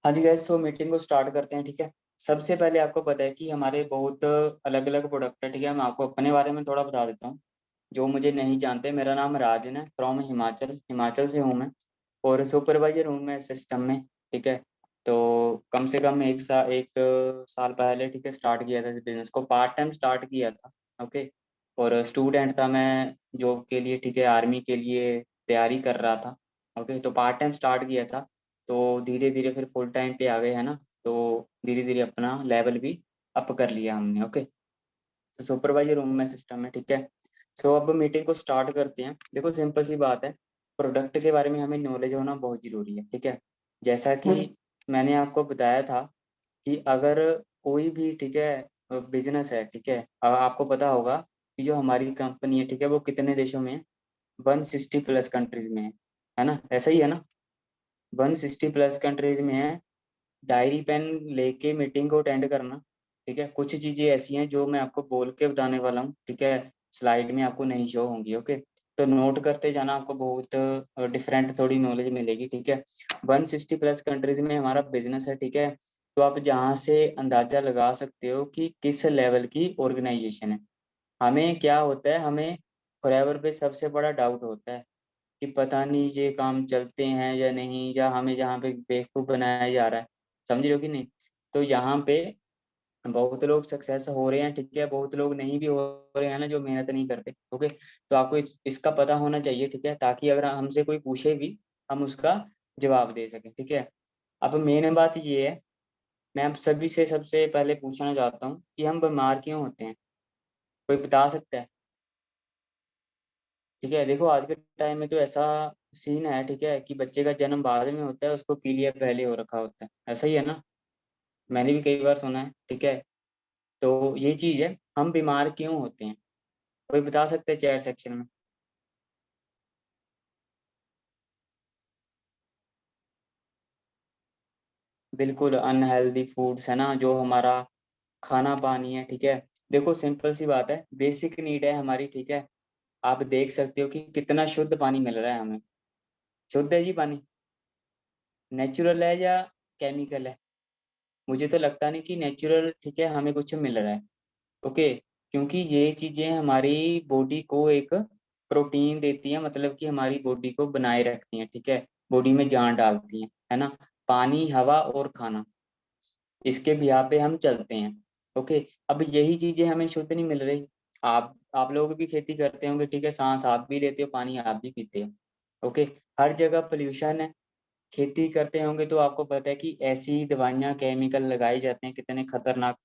हाँ जी गैस, सो मीटिंग को स्टार्ट करते हैं। ठीक है, सबसे पहले आपको पता है कि हमारे बहुत अलग अलग प्रोडक्ट है। ठीक है, मैं आपको अपने बारे में थोड़ा बता देता हूँ। जो मुझे नहीं जानते, मेरा नाम राजन है, फ्रॉम हिमाचल हिमाचल से हूँ मैं, और सुपरवाइजर हूँ मैं सिस्टम में। ठीक है, तो कम से कम एक साल पहले, ठीक है, स्टार्ट किया था इस बिजनेस को, पार्ट टाइम स्टार्ट किया था। ओके, और स्टूडेंट था मैं जॉब के लिए। ठीक है, आर्मी के लिए तैयारी कर रहा था। ओके, तो पार्ट टाइम स्टार्ट किया था, तो धीरे धीरे फिर फुल टाइम पे आ गए, है ना। तो धीरे धीरे अपना लेवल भी अप कर लिया हमने। ओके, तो सुपरवाइजर हूँ मैं सिस्टम में। ठीक है, सो अब मीटिंग को स्टार्ट करते हैं। देखो सिंपल सी बात है, प्रोडक्ट के बारे में हमें नॉलेज होना बहुत ज़रूरी है। ठीक है, जैसा कि मैंने आपको बताया था कि अगर कोई भी, ठीक है, बिजनेस है, ठीक है, आपको पता होगा कि जो हमारी कंपनी है, ठीक है, वो कितने देशों में है, 160 प्लस कंट्रीज में है ना, ऐसा ही है ना। 160 प्लस कंट्रीज में है। डायरी पेन लेके मीटिंग को अटेंड करना। ठीक है, कुछ चीजें ऐसी हैं जो मैं आपको बोल के बताने वाला हूँ। ठीक है, स्लाइड में आपको नहीं शो होंगी। ओके, तो नोट करते जाना, आपको बहुत डिफरेंट थोड़ी नॉलेज मिलेगी। ठीक है, 160 प्लस कंट्रीज में हमारा बिजनेस है। ठीक है, तो आप जहाँ से अंदाजा लगा सकते हो कि किस लेवल की ऑर्गेनाइजेशन है। हमें क्या होता है, हमें फॉरएवर पे सबसे बड़ा डाउट होता है कि पता नहीं ये काम चलते हैं या नहीं, या हमें जहाँ पे बेवकूफ़ बनाया जा रहा है। समझ रहे हो कि नहीं। तो यहाँ पे बहुत लोग सक्सेस हो रहे हैं। ठीक है, बहुत लोग नहीं भी हो रहे हैं ना, जो मेहनत नहीं करते। ओके, तो आपको इसका पता होना चाहिए। ठीक है, ताकि अगर हमसे कोई पूछे भी, हम उसका जवाब दे सकें। ठीक है, अब मेन बात ये है, मैं आप सभी से सबसे पहले पूछना चाहता हूँ कि हम बीमार क्यों होते हैं, कोई बता सकता है। ठीक है, देखो आज के टाइम में तो ऐसा सीन है, ठीक है, कि बच्चे का जन्म बाद में होता है, उसको पीलिया पहले हो रखा होता है, ऐसा ही है ना। मैंने भी कई बार सुना है। ठीक है, तो ये चीज है, हम बीमार क्यों होते हैं, कोई बता सकते हैं चैट सेक्शन में। बिल्कुल अनहेल्दी फूड्स है ना, जो हमारा खाना पानी है। ठीक है, देखो सिंपल सी बात है, बेसिक नीड है हमारी। ठीक है, आप देख सकते हो कि कितना शुद्ध पानी मिल रहा है हमें। शुद्ध है जी पानी, नेचुरल है या केमिकल है। मुझे तो लगता नहीं कि नेचुरल, ठीक है, हमें कुछ मिल रहा है। ओके, क्योंकि ये चीजें हमारी बॉडी को एक प्रोटीन देती हैं, मतलब कि हमारी बॉडी को बनाए रखती हैं। ठीक है, बॉडी में जान डालती हैं, है ना। पानी, हवा और खाना, इसके बिहा पे हम चलते हैं। ओके, अब यही चीजें हमें शुद्ध नहीं मिल रही। आप लोग भी खेती करते होंगे, ठीक है, सांस आप भी लेते हो, पानी आप भी पीते हो। ओके, हर जगह पोल्यूशन है। खेती करते होंगे तो आपको पता है कि ऐसी दवाइयाँ, केमिकल लगाए जाते हैं, कितने खतरनाक।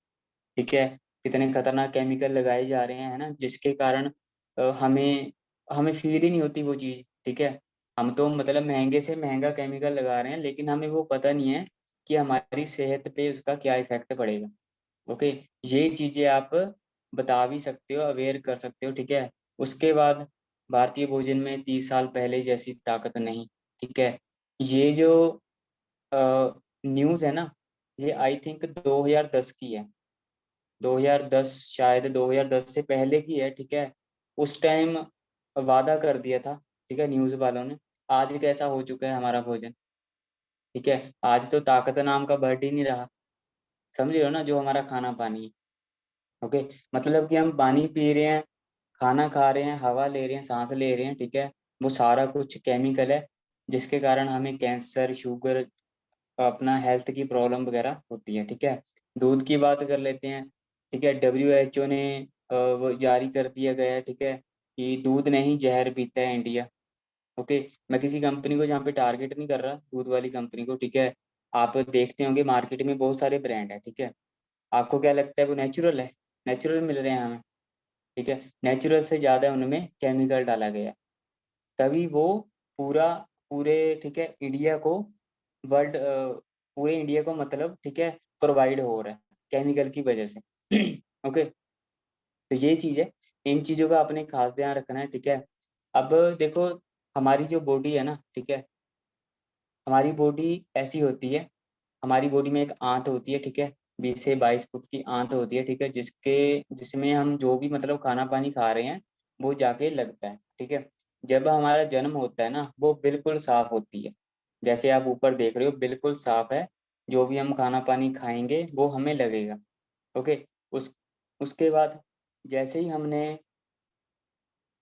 ठीक है, कितने खतरनाक केमिकल लगाए जा रहे हैं, है ना, जिसके कारण हमें हमें फील ही नहीं होती वो चीज़। ठीक है, हम तो मतलब महंगे से महंगा केमिकल लगा रहे हैं, लेकिन हमें वो पता नहीं है कि हमारी सेहत पे उसका क्या इफेक्ट पड़ेगा। ओके, ये चीज़ें आप बता भी सकते हो, अवेयर कर सकते हो। ठीक है, उसके बाद भारतीय भोजन में 30 साल पहले जैसी ताकत नहीं। ठीक है, ये जो न्यूज़ है ना, ये आई थिंक 2010 की है। 2010, शायद 2010 से पहले की है। ठीक है, उस टाइम वादा कर दिया था, ठीक है, न्यूज़ वालों ने। आज कैसा हो चुका है हमारा भोजन। ठीक है, आज तो ताकत नाम का वर्ड ही नहीं रहा। समझ रहे हो ना, जो हमारा खाना पानी है। ओके, मतलब कि हम पानी पी रहे हैं, खाना खा रहे हैं, हवा ले रहे हैं, सांस ले रहे हैं। ठीक है, वो सारा कुछ केमिकल है, जिसके कारण हमें कैंसर, शुगर, अपना हेल्थ की प्रॉब्लम वगैरह होती है। ठीक है, दूध की बात कर लेते हैं। ठीक है, WHO ने वो जारी कर दिया गया है, ठीक है, कि दूध नहीं जहर पीता है इंडिया। ओके, मैं किसी कंपनी को जहाँ पे टारगेट नहीं कर रहा, दूध वाली कंपनी को। ठीक है, आप देखते होंगे मार्केट में बहुत सारे ब्रांड है। ठीक है, आपको क्या लगता है वो नेचुरल है, नेचुरल मिल रहे हैं हमें। ठीक है, नेचुरल से ज़्यादा उनमें केमिकल डाला गया है, तभी वो पूरा पूरे, ठीक है, इंडिया को, वर्ल्ड, पूरे इंडिया को मतलब, ठीक है, प्रोवाइड हो रहा है केमिकल की वजह से। ओके, तो ये चीज़ है, इन चीज़ों का आपने खास ध्यान रखना है। ठीक है, अब देखो, हमारी जो बॉडी है ना, ठीक है, हमारी बॉडी ऐसी होती है, हमारी बॉडी में एक आंत होती है। ठीक है, 20 से 22 फुट की आंत होती है। ठीक है, जिसमें हम जो भी मतलब खाना पानी खा रहे हैं, वो जाके लगता है। ठीक है, जब हमारा जन्म होता है ना, वो बिल्कुल साफ होती है, जैसे आप ऊपर देख रहे हो, बिल्कुल साफ है। जो भी हम खाना पानी खाएंगे वो हमें लगेगा। ओके। उसके बाद जैसे ही हमने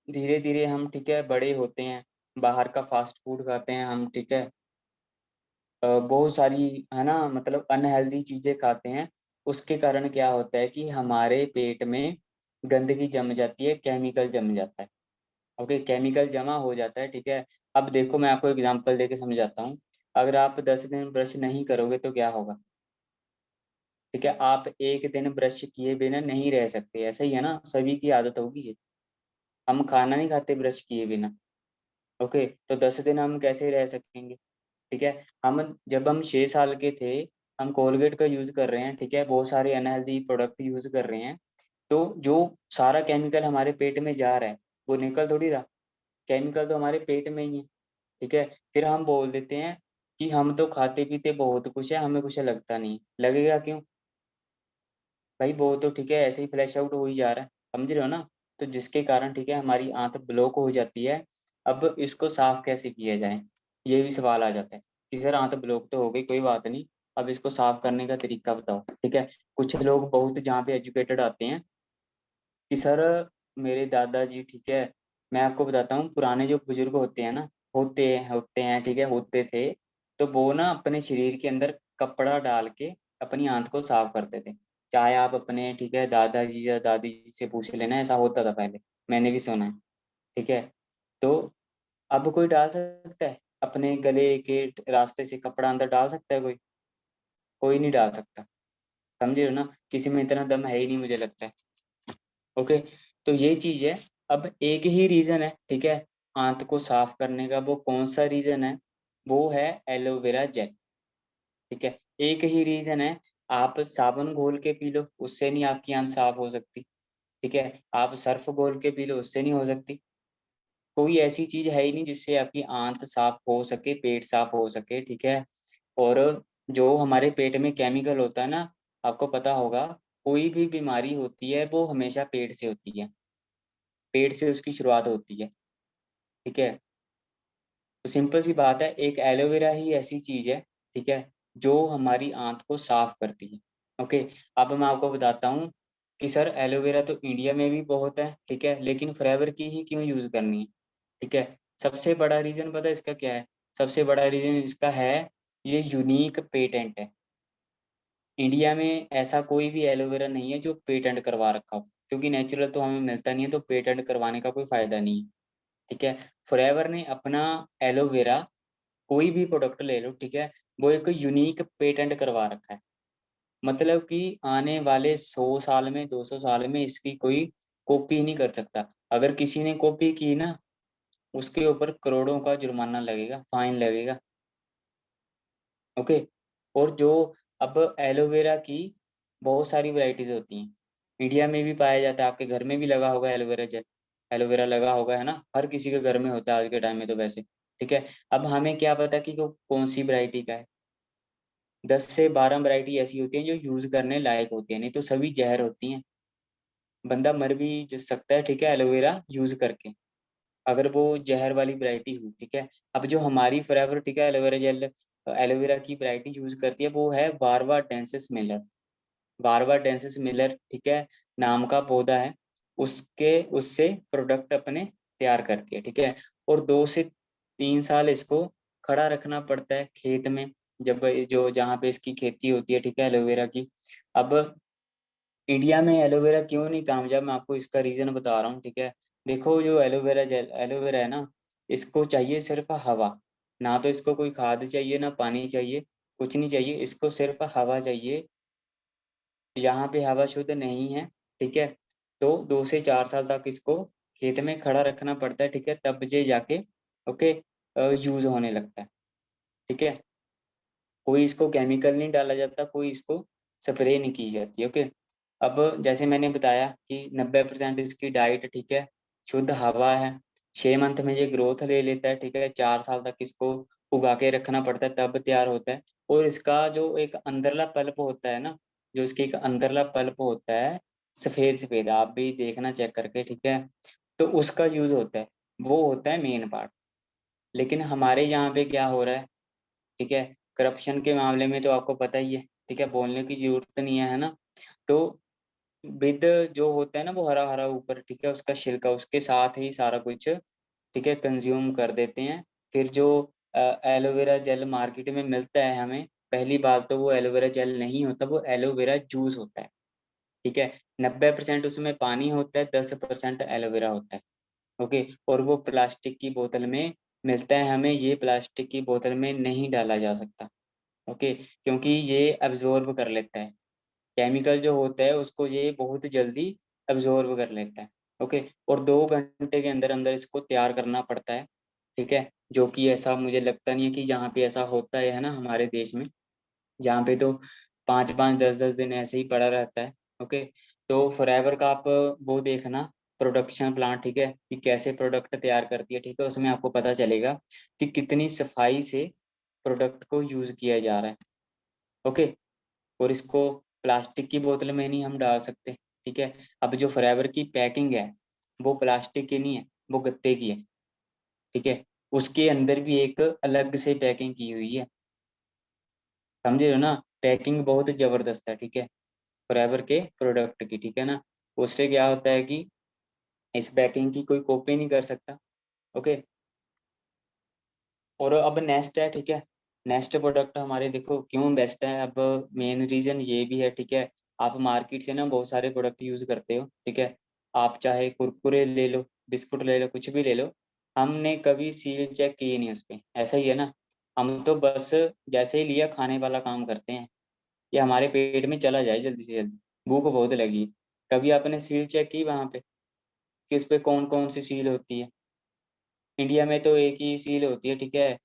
धीरे धीरे हम, ठीक है, बड़े होते हैं, बाहर का फास्ट फूड खाते हैं हम, ठीक है, बहुत सारी, है ना, मतलब अनहेल्दी चीजें खाते हैं। उसके कारण क्या होता है कि हमारे पेट में गंदगी जम जाती है, केमिकल जम जाता है। ओके, केमिकल जमा हो जाता है, ठीक है। अब देखो मैं आपको एग्जांपल देके समझाता हूँ। अगर आप 10 दिन ब्रश नहीं करोगे तो क्या होगा? ठीक है, आप एक दिन ब्रश किए बिना नहीं रह सकते, ऐसा ही है ना, सभी की आदत होगी ये। हम खाना नहीं खाते ब्रश किए बिना। ओके, तो 10 दिन हम कैसे रह सकेंगे? ठीक है। हम जब हम 6 साल के थे, हम कोलगेट का यूज कर रहे हैं, ठीक है, बहुत सारे अनहेल्दी प्रोडक्ट यूज कर रहे हैं। तो जो सारा केमिकल हमारे पेट में जा रहा है वो निकल थोड़ी रहा, केमिकल तो हमारे पेट में ही है। ठीक है। फिर हम बोल देते हैं कि हम तो खाते पीते बहुत कुछ है, हमें कुछ लगता नहीं। लगेगा क्यों भाई? वो तो, ठीक है, ऐसे ही फ्लैश आउट हो ही जा रहा है, समझ रहे हो ना? तो जिसके कारण, ठीक है, हमारी आंत ब्लॉक हो जाती है। अब इसको साफ कैसे किया जाए, ये भी सवाल आ जाता है कि सर आंत ब्लॉक तो हो गई, कोई बात नहीं, अब इसको साफ करने का तरीका बताओ। ठीक है। कुछ लोग बहुत जहाँ पे एजुकेटेड आते हैं कि सर मेरे दादाजी, ठीक है, मैं आपको बताता हूँ, पुराने जो बुजुर्ग होते हैं ना, होते हैं, ठीक है, होते थे, तो वो ना अपने शरीर के अंदर कपड़ा डाल के अपनी आंत को साफ करते थे। चाहे आप अपने, ठीक है, दादाजी या दादी जी से पूछ लेना, ऐसा होता था पहले, मैंने भी सुना है। ठीक है। तो अब कोई डाल सकता है अपने गले के रास्ते से कपड़ा अंदर डाल सकता है कोई? कोई नहीं डाल सकता, समझे हो ना? किसी में इतना दम है ही नहीं, मुझे लगता है। ओके। तो ये चीज है। अब एक ही रीजन है, ठीक है, आंत को साफ करने का। वो कौन सा रीजन है? वो है एलोवेरा जेल। ठीक है। एक ही रीजन है। आप साबुन घोल के पी लो, उससे नहीं आपकी आंत साफ हो सकती। ठीक है। आप सर्फ घोल के पी लो, उससे नहीं हो सकती। कोई ऐसी चीज है ही नहीं जिससे आपकी आंत साफ हो सके, पेट साफ हो सके। ठीक है। और जो हमारे पेट में केमिकल होता है ना, आपको पता होगा, कोई भी बीमारी होती है वो हमेशा पेट से होती है, पेट से उसकी शुरुआत होती है। ठीक है। तो सिंपल सी बात है, एक एलोवेरा ही ऐसी चीज है, ठीक है, जो हमारी आंत को साफ करती है। ओके। अब मैं आपको बताता हूँ कि सर एलोवेरा तो इंडिया में भी बहुत है, ठीक है, लेकिन फॉरएवर की ही क्यों यूज करनी है? ठीक है। सबसे बड़ा रीजन पता है इसका क्या है? सबसे बड़ा रीजन इसका है, ये यूनिक पेटेंट है। इंडिया में ऐसा कोई भी एलोवेरा नहीं है जो पेटेंट करवा रखा हो, क्योंकि नेचुरल तो हमें मिलता नहीं है, तो पेटेंट करवाने का कोई फायदा नहीं है। ठीक है। फॉरएवर ने अपना एलोवेरा, कोई भी प्रोडक्ट ले लो, ठीक है, वो एक यूनिक पेटेंट करवा रखा है। मतलब कि आने वाले 100 साल में, 200 साल में इसकी कोई कॉपी नहीं कर सकता। अगर किसी ने कॉपी की ना, उसके ऊपर करोड़ों का जुर्माना लगेगा, फाइन लगेगा। ओके। और जो, अब एलोवेरा की बहुत सारी वैरायटीज होती हैं, इंडिया में भी पाया जाता है, आपके घर में भी लगा होगा एलोवेरा जेल, एलोवेरा लगा होगा, है ना, हर किसी के घर में होता है आज के टाइम में तो वैसे। ठीक है। अब हमें क्या पता कि वो कौन सी वैरायटी का है? 10 से 12 वैरायटी ऐसी होती हैं जो यूज करने लायक होती है, नहीं तो सभी जहर होती हैं। बंदा मर भी सकता है, ठीक है, एलोवेरा यूज करके, अगर वो जहर वाली वैरायटी हो। ठीक है। अब जो हमारी फॉरएवर, ठीक है, एलोवेरा जेल, एलोवेरा की वैरायटी यूज करती है, वो है बारवा डेंसिस मिलर। बारवा डेंसिस मिलर, ठीक है, नाम का पौधा है। उसके उससे प्रोडक्ट अपने तैयार करती है। ठीक है। और 2 से 3 साल इसको खड़ा रखना पड़ता है खेत में, जब जो जहाँ पे इसकी खेती होती है, ठीक है, एलोवेरा की। अब इंडिया में एलोवेरा क्यों नहीं कामयाब, मैं आपको इसका रीजन बता रहा हूँ। ठीक है। देखो, जो एलोवेरा जेल, एलोवेरा है ना, इसको चाहिए सिर्फ हवा। ना तो इसको कोई खाद चाहिए, ना पानी चाहिए, कुछ नहीं चाहिए, इसको सिर्फ हवा चाहिए। यहाँ पे हवा शुद्ध नहीं है, ठीक है, तो 2 से 4 साल तक इसको खेत में खड़ा रखना पड़ता है। ठीक है। तब जे जाके, ओके, यूज होने लगता है। ठीक है। कोई इसको केमिकल नहीं डाला जाता, कोई इसको स्प्रे नहीं की जाती। ओके। अब जैसे मैंने बताया कि 90% इसकी डाइट, ठीक है, शुद्ध हवा है। 6 मंथ में ये ग्रोथ ले लेता है। ठीक है। 4 साल तक इसको उगा के रखना पड़ता है, तब तैयार होता है। और इसका जो एक अंदरला पल्प होता है ना, जो इसके एक अंदरला पल्प होता है, सफेद सफेद, आप भी देखना चेक करके। ठीक है। तो उसका यूज होता है, वो होता है मेन पार्ट। लेकिन हमारे यहाँ पे क्या हो रहा है, ठीक है, करप्शन के मामले में तो आपको पता ही है, ठीक है, बोलने की जरूरत नहीं है ना। तो विद जो होता है ना वो हरा हरा ऊपर, ठीक है, उसका छिलका, उसके साथ ही सारा कुछ, ठीक है, कंज्यूम कर देते हैं। फिर जो एलोवेरा जेल मार्केट में मिलता है हमें, पहली बात तो वो एलोवेरा जेल नहीं होता, वो एलोवेरा जूस होता है, ठीक है। 90% उसमें पानी होता है, 10% एलोवेरा होता है। ओके, और वो प्लास्टिक की बोतल में मिलता है हमें, ये प्लास्टिक की बोतल में नहीं डाला जा सकता। ओके, क्योंकि ये अब्जॉर्ब कर लेता है, केमिकल जो होता है उसको ये बहुत जल्दी अब्जॉर्ब कर लेता है। ओके, और 2 घंटे के अंदर अंदर इसको तैयार करना पड़ता है, ठीक है। जो कि ऐसा मुझे लगता नहीं है कि जहाँ पे ऐसा होता है ना हमारे देश में, जहाँ पे तो 5-5 10-10 दिन ऐसे ही पड़ा रहता है। ओके, तो फॉरएवर का आप वो देखना प्रोडक्शन प्लांट, ठीक है, कि कैसे प्रोडक्ट तैयार करती है, ठीक है, उसमें आपको पता चलेगा कि कितनी सफाई से प्रोडक्ट को यूज किया जा रहा है। ओके, और इसको प्लास्टिक की बोतल में नहीं हम डाल सकते, ठीक है। अब जो फॉरएवर की पैकिंग है वो प्लास्टिक की नहीं है, वो गत्ते की है, ठीक है। उसके अंदर भी एक अलग से पैकिंग की हुई है, समझ रहे हो ना। पैकिंग बहुत जबरदस्त है, ठीक है, फॉरएवर के प्रोडक्ट की, ठीक है ना। उससे क्या होता है कि इस पैकिंग की कोई कॉपी नहीं कर सकता। ओके, और अब नेक्स्ट है, ठीक है, नेक्स्ट प्रोडक्ट हमारे देखो क्यों बेस्ट है। अब मेन रीजन ये भी है, ठीक है, आप मार्केट से ना बहुत सारे प्रोडक्ट यूज करते हो, ठीक है। आप चाहे कुरकुरे ले लो, बिस्कुट ले लो, कुछ भी ले लो, हमने कभी सील चेक की नहीं उस पे, ऐसा ही है ना। हम तो बस जैसे ही लिया खाने वाला काम करते हैं, ये हमारे पेट में चला जाए जल्दी से जल्दी, भूख बहुत लगी। कभी आपने सील चेक की वहां पे कि उस पे कौन कौन सी सील होती है? इंडिया में तो एक ही सील होती है, ठीक है।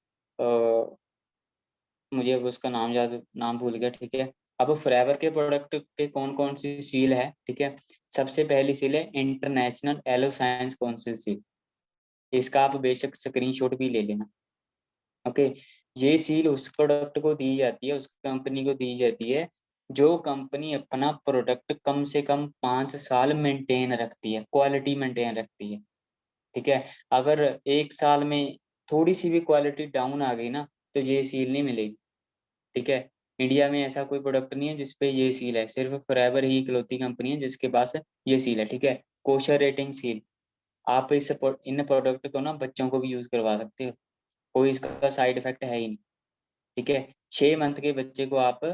मुझे अब उसका नाम भूल गया, ठीक है। अब फॉरएवर के प्रोडक्ट पे कौन कौन सी सील है, ठीक है। सबसे पहली सील है international aloe science council seal, इसका आप बेशक स्क्रीनशॉट भी ले लेना। ओके, ये सील उस प्रोडक्ट को दी जाती है, उस कंपनी को दी जाती है जो कंपनी अपना प्रोडक्ट कम से कम 5 साल मेंटेन रखती है, क्वालिटी मेंटेन रखती है, ठीक है। अगर 1 साल में थोड़ी सी भी क्वालिटी डाउन आ गई ना, तो ये सील नहीं मिलेगी, ठीक है। इंडिया में ऐसा कोई प्रोडक्ट नहीं है जिसपे ये सील है, सिर्फ फॉरएवर ही इकलौती कंपनी है जिसके पास ये सील है, ठीक है। कोशर रेटिंग सील, आप इन प्रोडक्ट को ना बच्चों को भी यूज करवा सकते हो, कोई इसका साइड इफेक्ट है ही नहीं, ठीक है। 6 मंथ के बच्चे को आप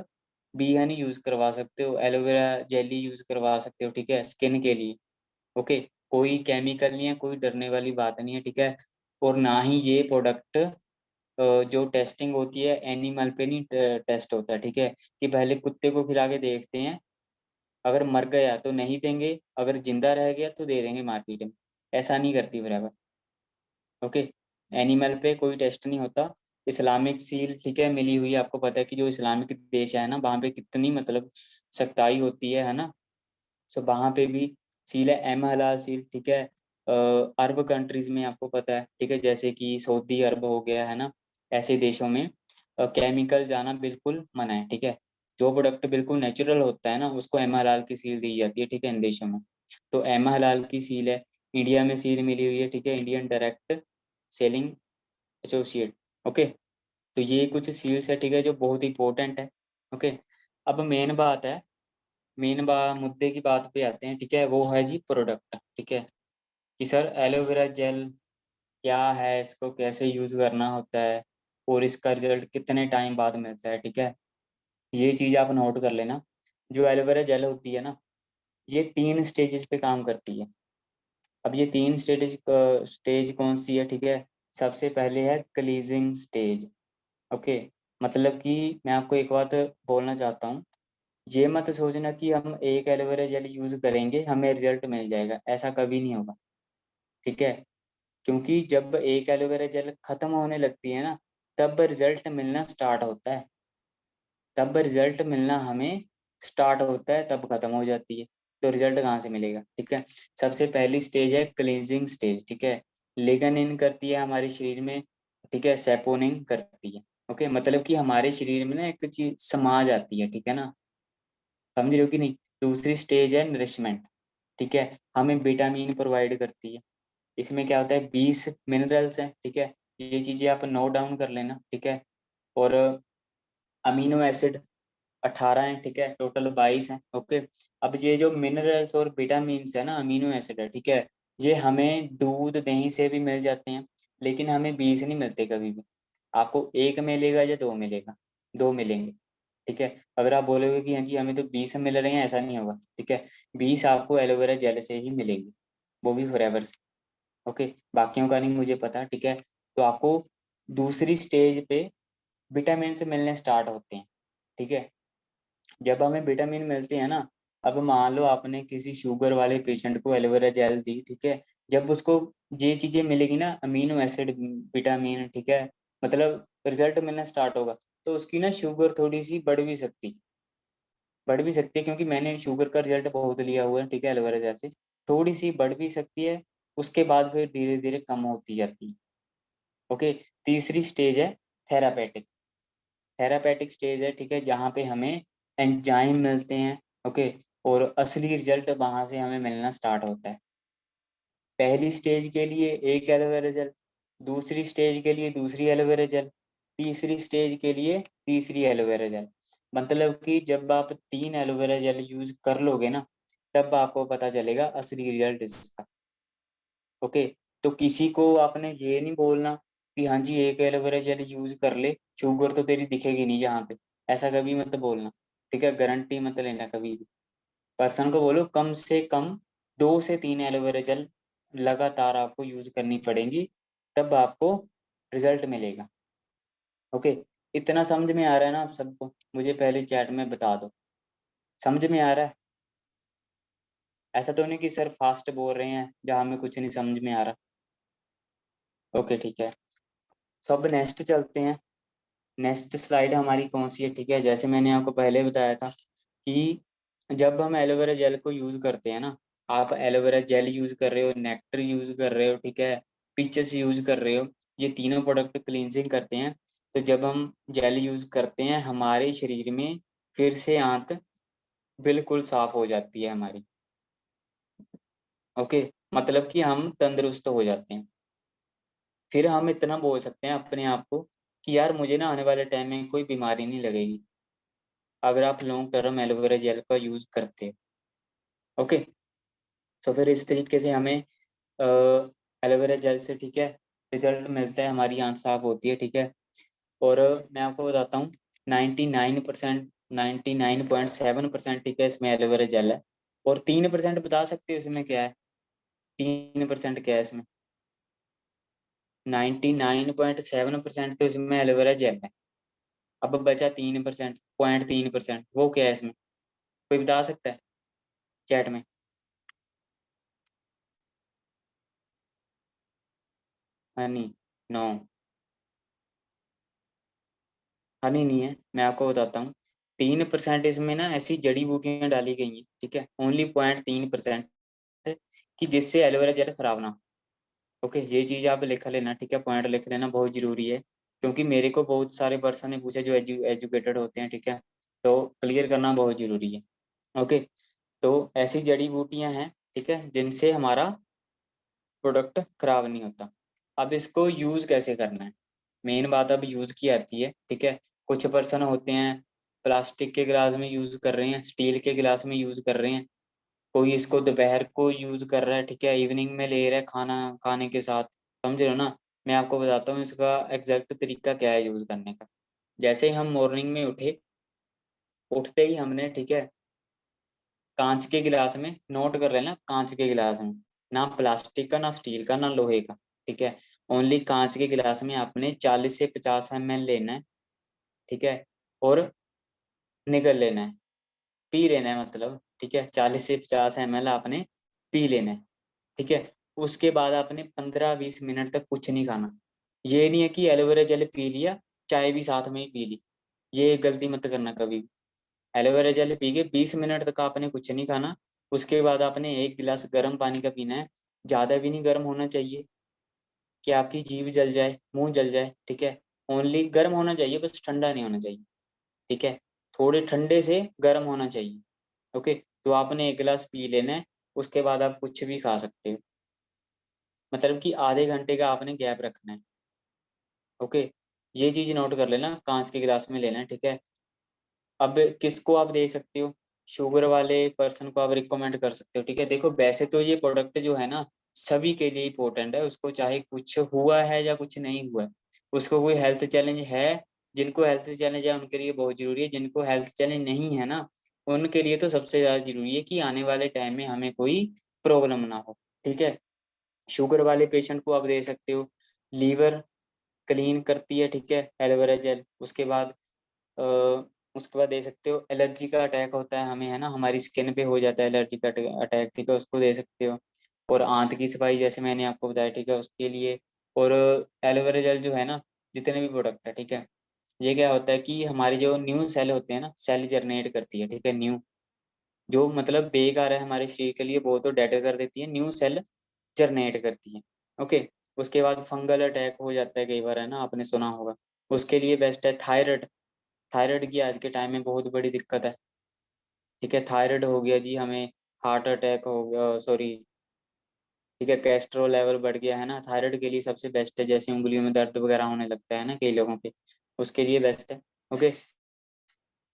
बी हनी यूज करवा सकते हो, एलोवेरा जेली यूज करवा सकते हो, ठीक है, स्किन के लिए। ओके, कोई केमिकल नहीं है, कोई डरने वाली बात नहीं है, ठीक है। और ना ही ये प्रोडक्ट जो टेस्टिंग होती है एनिमल पे नहीं टेस्ट होता है, ठीक है, कि पहले कुत्ते को खिला के देखते हैं, अगर मर गया तो नहीं देंगे, अगर जिंदा रह गया तो दे देंगे मार्केट में, ऐसा नहीं करती बराबर। ओके, एनिमल पे कोई टेस्ट नहीं होता। इस्लामिक सील, ठीक है, मिली हुई है, आपको पता है कि जो इस्लामिक देश है ना वहाँ पे कितनी मतलब सख्ताई होती है ना। सो वहाँ पे भी सील है, एम हलाल सील, ठीक है। अरब कंट्रीज में आपको पता है, ठीक है, जैसे कि सऊदी अरब हो गया है ना, ऐसे देशों में केमिकल जाना बिल्कुल मना है, ठीक है। जो प्रोडक्ट बिल्कुल नेचुरल होता है ना उसको एम हलाल की सील दी जाती है, ठीक है, इन देशों में। तो एम हलाल की सील है, इंडिया में सील मिली हुई है, ठीक है, Indian direct selling associate. Okay, तो ये कुछ सील्स है, ठीक है, जो बहुत इंपॉर्टेंट है। ओके, अब मेन मुद्दे की बात पे आते हैं, ठीक है, वो है जी प्रोडक्ट, ठीक है, कि सर एलोवेरा जेल क्या है, इसको कैसे यूज करना होता है, और इसका रिजल्ट कितने टाइम बाद मिलता है, ठीक है। ये चीज आप नोट कर लेना। जो एलोवेरा जेल होती है ना, ये 3 स्टेजेस पे काम करती है। अब ये 3 स्टेज कौन सी है, ठीक है। सबसे पहले है क्लीजिंग स्टेज। ओके, मतलब कि मैं आपको एक बात बोलना चाहता हूँ, ये मत सोचना कि हम एक एलोवेरा जेल यूज करेंगे हमें रिजल्ट मिल जाएगा, ऐसा कभी नहीं होगा, ठीक है। क्योंकि जब एक एलोवेरा जेल खत्म होने लगती है ना, तब रिजल्ट मिलना स्टार्ट होता है, तब रिजल्ट मिलना हमें स्टार्ट होता है, तब खत्म हो जाती है। तो रिजल्ट कहाँ से मिलेगा, ठीक है। सबसे पहली स्टेज है क्लींजिंग स्टेज, ठीक है। लिगनिन करती है हमारे शरीर में, ठीक है, सेपोनिन करती है। ओके, मतलब कि हमारे शरीर में ना एक चीज समा जाती है, ठीक है ना, समझ रहे हो कि नहीं। दूसरी स्टेज है नरिशमेंट, ठीक है, हमें विटामिन प्रोवाइड करती है। इसमें क्या होता है, 20 मिनरल्स हैं, ठीक है। ये चीजें आप नोट डाउन कर लेना, ठीक है। और अमीनो एसिड 18 है, ठीक है, टोटल 22 है। ओके, अब ये जो मिनरल्स और विटामिन्स है ना, अमीनो एसिड है, ठीक है, ये हमें दूध दही से भी मिल जाते हैं, लेकिन हमें 20 नहीं मिलते कभी भी। आपको एक मिलेगा या दो मिलेगा, दो मिलेंगे, ठीक है। अगर आप बोलोगे कि हाँ जी हमें तो 20 मिल रहे हैं, ऐसा नहीं होगा, ठीक है। 20 आपको एलोवेरा जेल से ही मिलेगी, वो भी फॉरएवर से। ओके, बाकियों का नहीं मुझे पता, ठीक है। तो आपको दूसरी स्टेज पे विटामिन से मिलने स्टार्ट होते हैं, ठीक है। जब हमें विटामिन मिलते हैं ना, अब मान लो आपने किसी शुगर वाले पेशेंट को एलोवेरा जेल दी, ठीक है, जब उसको ये चीजें मिलेगी ना, अमीनो एसिड, विटामिन, ठीक है, मतलब रिजल्ट मिलना स्टार्ट होगा, तो उसकी ना शुगर थोड़ी सी बढ़ भी सकती है, क्योंकि मैंने शुगर का रिजल्ट बहुत लिया हुआ है, ठीक है, एलोवेरा जेल से। थोड़ी सी बढ़ भी सकती है, उसके बाद फिर धीरे धीरे कम होती जाती है। ओके, तीसरी स्टेज है थेरापेटिक। थेरापेटिक स्टेज है, ठीक है, जहाँ पे हमें एंजाइम मिलते हैं। ओके, और असली रिजल्ट वहां से हमें मिलना स्टार्ट होता है। पहली स्टेज के लिए एक एलोवेरा जेल, दूसरी स्टेज के लिए दूसरी एलोवेरा जेल, तीसरी स्टेज के लिए तीसरी एलोवेरा जेल। मतलब कि जब आप 3 एलोवेरा जेल यूज कर लोगे ना, तब आपको पता चलेगा असली रिजल्ट इसका। ओके, तो किसी को आपने ये नहीं बोलना कि हाँ जी एक एलोवेरा जेल यूज कर ले, शुगर तो तेरी दिखेगी नहीं यहाँ पे, ऐसा कभी मत बोलना, ठीक है। गारंटी मत लेना कभी भी। पर्सन को बोलो कम से कम 2 से 3 एलोवेरा जेल लगातार आपको यूज करनी पड़ेगी, तब आपको रिजल्ट मिलेगा। ओके, इतना समझ में आ रहा है ना आप सबको? मुझे पहले चैट में बता दो, समझ में आ रहा है? ऐसा तो नहीं कि सर फास्ट बोल रहे हैं जहाँ में कुछ नहीं समझ में आ रहा। ओके ठीक है, तो अब नेक्स्ट चलते हैं। नेक्स्ट स्लाइड हमारी कौन सी है, ठीक है। जैसे मैंने आपको पहले बताया था कि जब हम एलोवेरा जेल को यूज करते हैं ना, आप एलोवेरा जेल यूज कर रहे हो, नेक्टर यूज कर रहे हो, ठीक है, पीचेस यूज कर रहे हो, ये तीनों प्रोडक्ट क्लींजिंग करते हैं। तो जब हम जेल यूज करते हैं, हमारे शरीर में फिर से आंत बिल्कुल साफ हो जाती है हमारी। ओके, मतलब कि हम तंदुरुस्त हो जाते हैं। फिर हम इतना बोल सकते हैं अपने आप को कि यार मुझे ना आने वाले टाइम में कोई बीमारी नहीं लगेगी, अगर आप लॉन्ग टर्म एलोवेरा जेल का यूज करते हो। ओके, सो फिर इस तरीके से हमें एलोवेरा जेल से, ठीक है, रिजल्ट मिलता है, हमारी आंत साफ होती है, ठीक है। और मैं आपको बताता हूँ 99%, 99.7%, ठीक है, इसमें एलोवेरा जेल है। और 3% बता सकते हो इसमें क्या है? 3% क्या है इसमें? 99.7% तो इसमें एलोवेरा जेल है। अब बचा 3%, 0.3%, वो क्या है इसमें? कोई बता सकता है चैट में? हनी? नो, हनी नहीं है। मैं आपको बताता हूँ, 3% इसमें ना ऐसी जड़ी बूटियां डाली गई हैं, ठीक है, ओनली 0.3%, कि जिससे एलोवेरा जेल खराब ना हो। ओके, ये चीज आप लिख लेना, ठीक है, पॉइंट लिख लेना, बहुत जरूरी है। क्योंकि मेरे को बहुत सारे पर्सन ने पूछा जो एजुकेटेड होते हैं, ठीक है, तो क्लियर करना बहुत जरूरी है। ओके, तो ऐसी जड़ी बूटियां हैं, ठीक है, जिनसे हमारा प्रोडक्ट खराब नहीं होता। अब इसको यूज कैसे करना है, मेन बात अब यूज की आती है, ठीक है। कुछ पर्सन होते हैं प्लास्टिक के गिलास में यूज कर रहे हैं, स्टील के गिलास में यूज कर रहे हैं, कोई इसको दोपहर को यूज कर रहा है, ठीक है, इवनिंग में ले रहा है खाना खाने के साथ। समझ रहे हो ना? मैं आपको बताता हूँ इसका एग्जैक्ट तरीका क्या है यूज करने का। जैसे ही हम मॉर्निंग में उठते ही हमने, ठीक है, कांच के गिलास में, नोट कर लेना, कांच के गिलास में, ना प्लास्टिक का, ना स्टील का, ना लोहे का, ठीक है, ओनली कांच के गिलास में आपने 40 से 50 ml लेना है, ठीक है, और निगल लेना है, पी लेना है, मतलब, ठीक है, 40 से 50 ml आपने पी लेना है, ठीक है। उसके बाद आपने 15-20 मिनट तक कुछ नहीं खाना। ये नहीं है कि एलोवेरा जेल पी लिया, चाय भी साथ में ही पी ली, ये गलती मत करना कभी भी। एलोवेरा जेल पी के 20 मिनट तक आपने कुछ नहीं खाना। उसके बाद आपने एक गिलास गर्म पानी का पीना है, ज्यादा भी नहीं गर्म होना चाहिए कि आपकी जीभ जल जाए, मुंह जल जाए, ठीक है, ओनली गर्म होना चाहिए, बस ठंडा नहीं होना चाहिए, ठीक है, थोड़े ठंडे से गर्म होना चाहिए। ओके, तो आपने एक गिलास पी लेना है, उसके बाद आप कुछ भी खा सकते हो, मतलब कि आधे घंटे का आपने गैप रखना है। ओके, ये चीज नोट कर लेना, कांच के गिलास में लेना है, ठीक है। अब किसको आप दे सकते हो, शुगर वाले पर्सन को आप रिकमेंड कर सकते हो, ठीक है। देखो वैसे तो ये प्रोडक्ट जो है ना सभी के लिए इंपॉर्टेंट है, उसको चाहे कुछ हुआ है या कुछ नहीं हुआ है, उसको कोई हेल्थ चैलेंज है, जिनको हेल्थ चैलेंज है उनके लिए बहुत जरूरी है, जिनको हेल्थ चैलेंज नहीं है ना उनके लिए तो सबसे ज्यादा जरूरी है कि आने वाले टाइम में हमें कोई प्रॉब्लम ना हो, ठीक है। शुगर वाले पेशेंट को आप दे सकते हो। लीवर क्लीन करती है, ठीक है, एलोवेरा जेल। उसके बाद अ, उसके बाद दे सकते हो, एलर्जी का अटैक होता है हमें, है ना, हमारी स्किन पे हो जाता है एलर्जी का अटैक, ठीक है, उसको दे सकते हो। और आंत की सफाई जैसे मैंने आपको बताया, ठीक है, उसके लिए। और एलोवेरा जेल जो है ना, जितने भी प्रोडक्ट है, ठीक है, ये क्या होता है कि हमारे जो न्यू सेल होते हैं ना, सेल जनरेट करती है, ठीक है, न्यू, जो मतलब बेकार है हमारे शरीर के लिए वो तो डेड कर देती है, न्यू सेल जनरेट करती है। ओके। उसके बाद फंगल अटैक हो जाता है कई बार, है ना, आपने सुना होगा, उसके लिए बेस्ट है थायराइड। थायराइड की आज के टाइम में बहुत बड़ी दिक्कत है, ठीक है, थायराइड हो गया जी हमें, हार्ट अटैक हो गया, सॉरी, ठीक है, कैस्ट्रोल लेवल बढ़ गया, है ना, थायराइड के लिए सबसे बेस्ट है। जैसे उंगलियों में दर्द वगैरह होने लगता है ना कई लोगों के, उसके लिए बेस्ट है। ओके।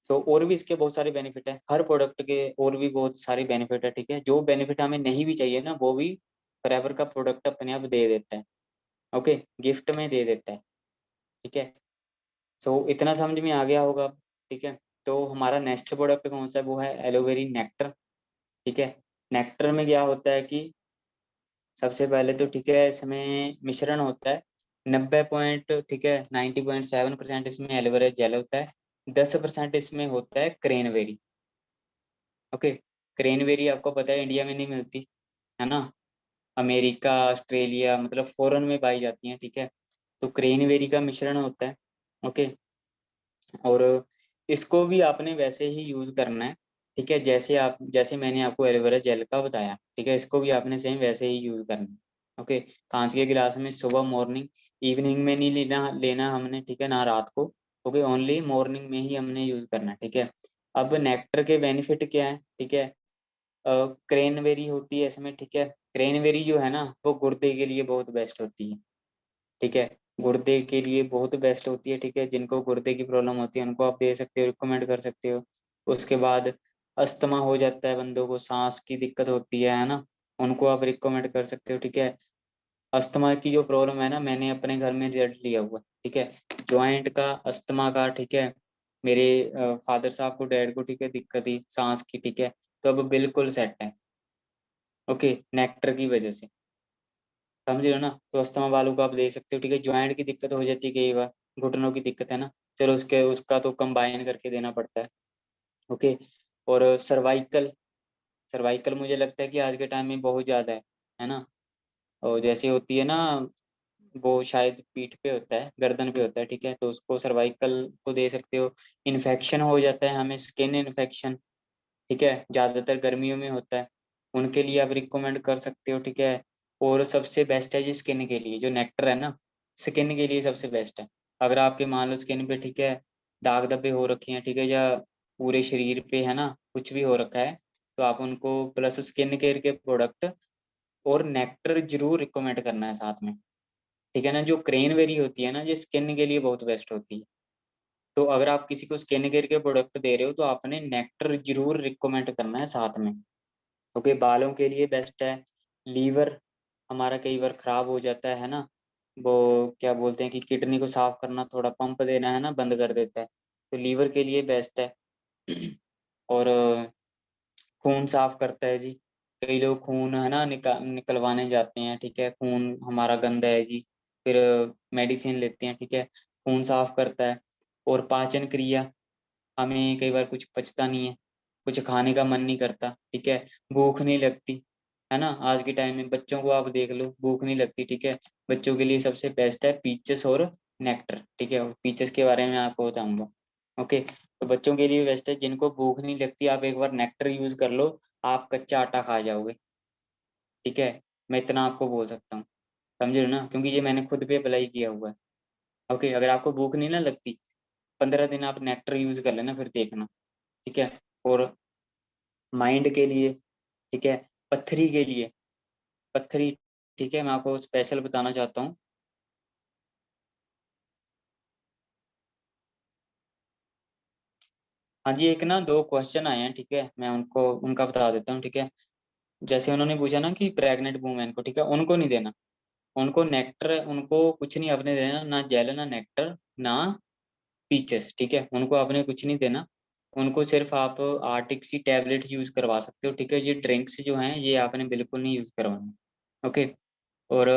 सो और भी इसके बहुत सारे बेनिफिट है, हर प्रोडक्ट के और भी बहुत सारे बेनिफिट है, ठीक है, जो बेनिफिट हमें नहीं भी चाहिए ना वो भी फॉरएवर का प्रोडक्ट अपने आप दे देता है। ओके, गिफ्ट में दे देता है, ठीक है। सो इतना समझ में आ गया होगा, ठीक है। तो हमारा नेक्स्ट प्रोडक्ट कौन सा है, वो है एलोवेरी नेक्टर, ठीक है। नेक्टर में क्या होता है कि सबसे पहले तो, ठीक है, इसमें मिश्रण होता है 90 पॉइंट, ठीक है, 90.7% इसमें एलोवेरा जेल होता है, 10% इसमें होता है क्रेनबेरी। ओके। क्रेनबेरी आपको पता है इंडिया में नहीं मिलती, है ना, अमेरिका ऑस्ट्रेलिया मतलब फॉरेन में पाई जाती हैं, ठीक है। तो क्रेनबेरी का मिश्रण होता है। ओके। और इसको भी आपने वैसे ही यूज करना है, ठीक है, जैसे मैंने आपको एलोवेरा जेल का बताया, ठीक है, इसको भी आपने सेम वैसे ही यूज करना है। ओके। कांच के गिलास में सुबह मॉर्निंग, इवनिंग में नहीं लेना लेना हमने, ठीक है, ना रात को। ओके, ओनली मॉर्निंग में ही हमने यूज करना है, ठीक है। अब नेक्टर के बेनिफिट क्या है, ठीक है। क्रेनबेरी होती है इसमें, ठीक है, क्रेनबेरी जो है ना वो गुर्दे के लिए बहुत बेस्ट होती है, ठीक है, गुर्दे के लिए बहुत बेस्ट होती है, ठीक है, जिनको गुर्दे की प्रॉब्लम होती है उनको आप दे सकते हो, रिकमेंड कर सकते हो। उसके बाद अस्थमा हो जाता है बंदों को, सांस की दिक्कत होती है ना, उनको आप रिकमेंड कर सकते हो, ठीक है। अस्थमा की जो प्रॉब्लम है ना, मैंने अपने घर में रिजल्ट लिया हुआ है, ठीक है, ज्वाइंट का, अस्थमा का, ठीक है, मेरे फादर साहब को, डैड को, ठीक है, दिक्कत थी सांस की, ठीक है, तो अब बिल्कुल सेट है। ओके, नेक्टर की वजह से, समझ रहे हो ना, तो अस्थमा वालों को आप दे सकते हो, ठीक है। ज्वाइंट की दिक्कत हो जाती है कई बार, घुटनों की दिक्कत है ना, चलो उसके उसका तो कंबाइन करके देना पड़ता है। ओके। और सर्वाइकल, सर्वाइकल मुझे लगता है कि आज के टाइम में बहुत ज्यादा है ना, और जैसे होती है ना, वो शायद पीठ पे होता है, गर्दन पे होता है, ठीक है, तो उसको सर्वाइकल को दे सकते हो। इन्फेक्शन हो जाता है हमें, स्किन इन्फेक्शन, ठीक है, ज्यादातर गर्मियों में होता है, उनके लिए आप रिकमेंड कर सकते हो, ठीक है। और सबसे बेस्ट है जी स्किन के लिए, जो नेक्टर है ना स्किन के लिए सबसे बेस्ट है। अगर आपके मान लो स्किन पे, ठीक है, दाग धब्बे हो रखे हैं, ठीक है, या पूरे शरीर पे है ना कुछ भी हो रखा है, तो आप उनको प्लस स्किन केयर के प्रोडक्ट और नेक्टर जरूर रिकमेंड करना है साथ में, ठीक है ना। जो क्रेनबेरी होती है ना ये स्किन के लिए बहुत बेस्ट होती है, तो अगर आप किसी को स्किन केयर के प्रोडक्ट दे रहे हो तो आपने नेक्टर जरूर रिकमेंड करना है साथ में। ओके, बालों के लिए बेस्ट है। लीवर हमारा कई बार खराब हो जाता है ना, वो क्या बोलते हैं कि किडनी को साफ करना, थोड़ा पंप देना है ना, बंद कर देता है, तो लीवर के लिए बेस्ट है। और खून साफ करता है जी, कई लोग खून है ना निकलवाने जाते हैं, ठीक है, खून हमारा गंदा है जी, फिर मेडिसिन लेते हैं, ठीक है, खून साफ करता है। और पाचन क्रिया, हमें कई बार कुछ पचता नहीं है, कुछ खाने का मन नहीं करता, ठीक है, भूख नहीं लगती, है ना, आज के टाइम में बच्चों को आप देख लो भूख नहीं लगती, ठीक है, बच्चों के लिए सबसे बेस्ट है पीचस और नेक्टर, ठीक है, पीचस के बारे में आपको बताऊंगा। ओके, तो बच्चों के लिए बेस्ट है, जिनको भूख नहीं लगती आप एक बार नेक्टर यूज कर लो, आप कच्चा आटा खा जाओगे, ठीक है, मैं इतना आपको बोल सकता हूँ, समझ रहे हो ना, क्योंकि ये मैंने खुद पे अप्लाई किया हुआ है। ओके, अगर आपको भूख नहीं ना लगती 15 दिन आप नेक्टर यूज कर लेना, फिर देखना, ठीक है। और माइंड के लिए, ठीक है, पत्थरी के लिए, पत्थरी, ठीक है, मैं आपको स्पेशल बताना चाहता हूँ। हाँ जी, एक ना 2 क्वेश्चन आए हैं, ठीक है, मैं उनको उनका बता देता हूँ, ठीक है। जैसे उन्होंने पूछा ना कि प्रेग्नेंट वुमेन को, ठीक है, उनको नहीं देना, उनको नेक्टर, उनको कुछ नहीं आपने देना, ना जेल ना नेक्टर ना पीचेस, ठीक है, उनको आपने कुछ नहीं देना। उनको सिर्फ आप आर्टिक्सी टैबलेट यूज करवा सकते हो, ठीक है। ये ड्रिंक्स जो हैं ये आपने बिल्कुल नहीं यूज करवाना, ओके। और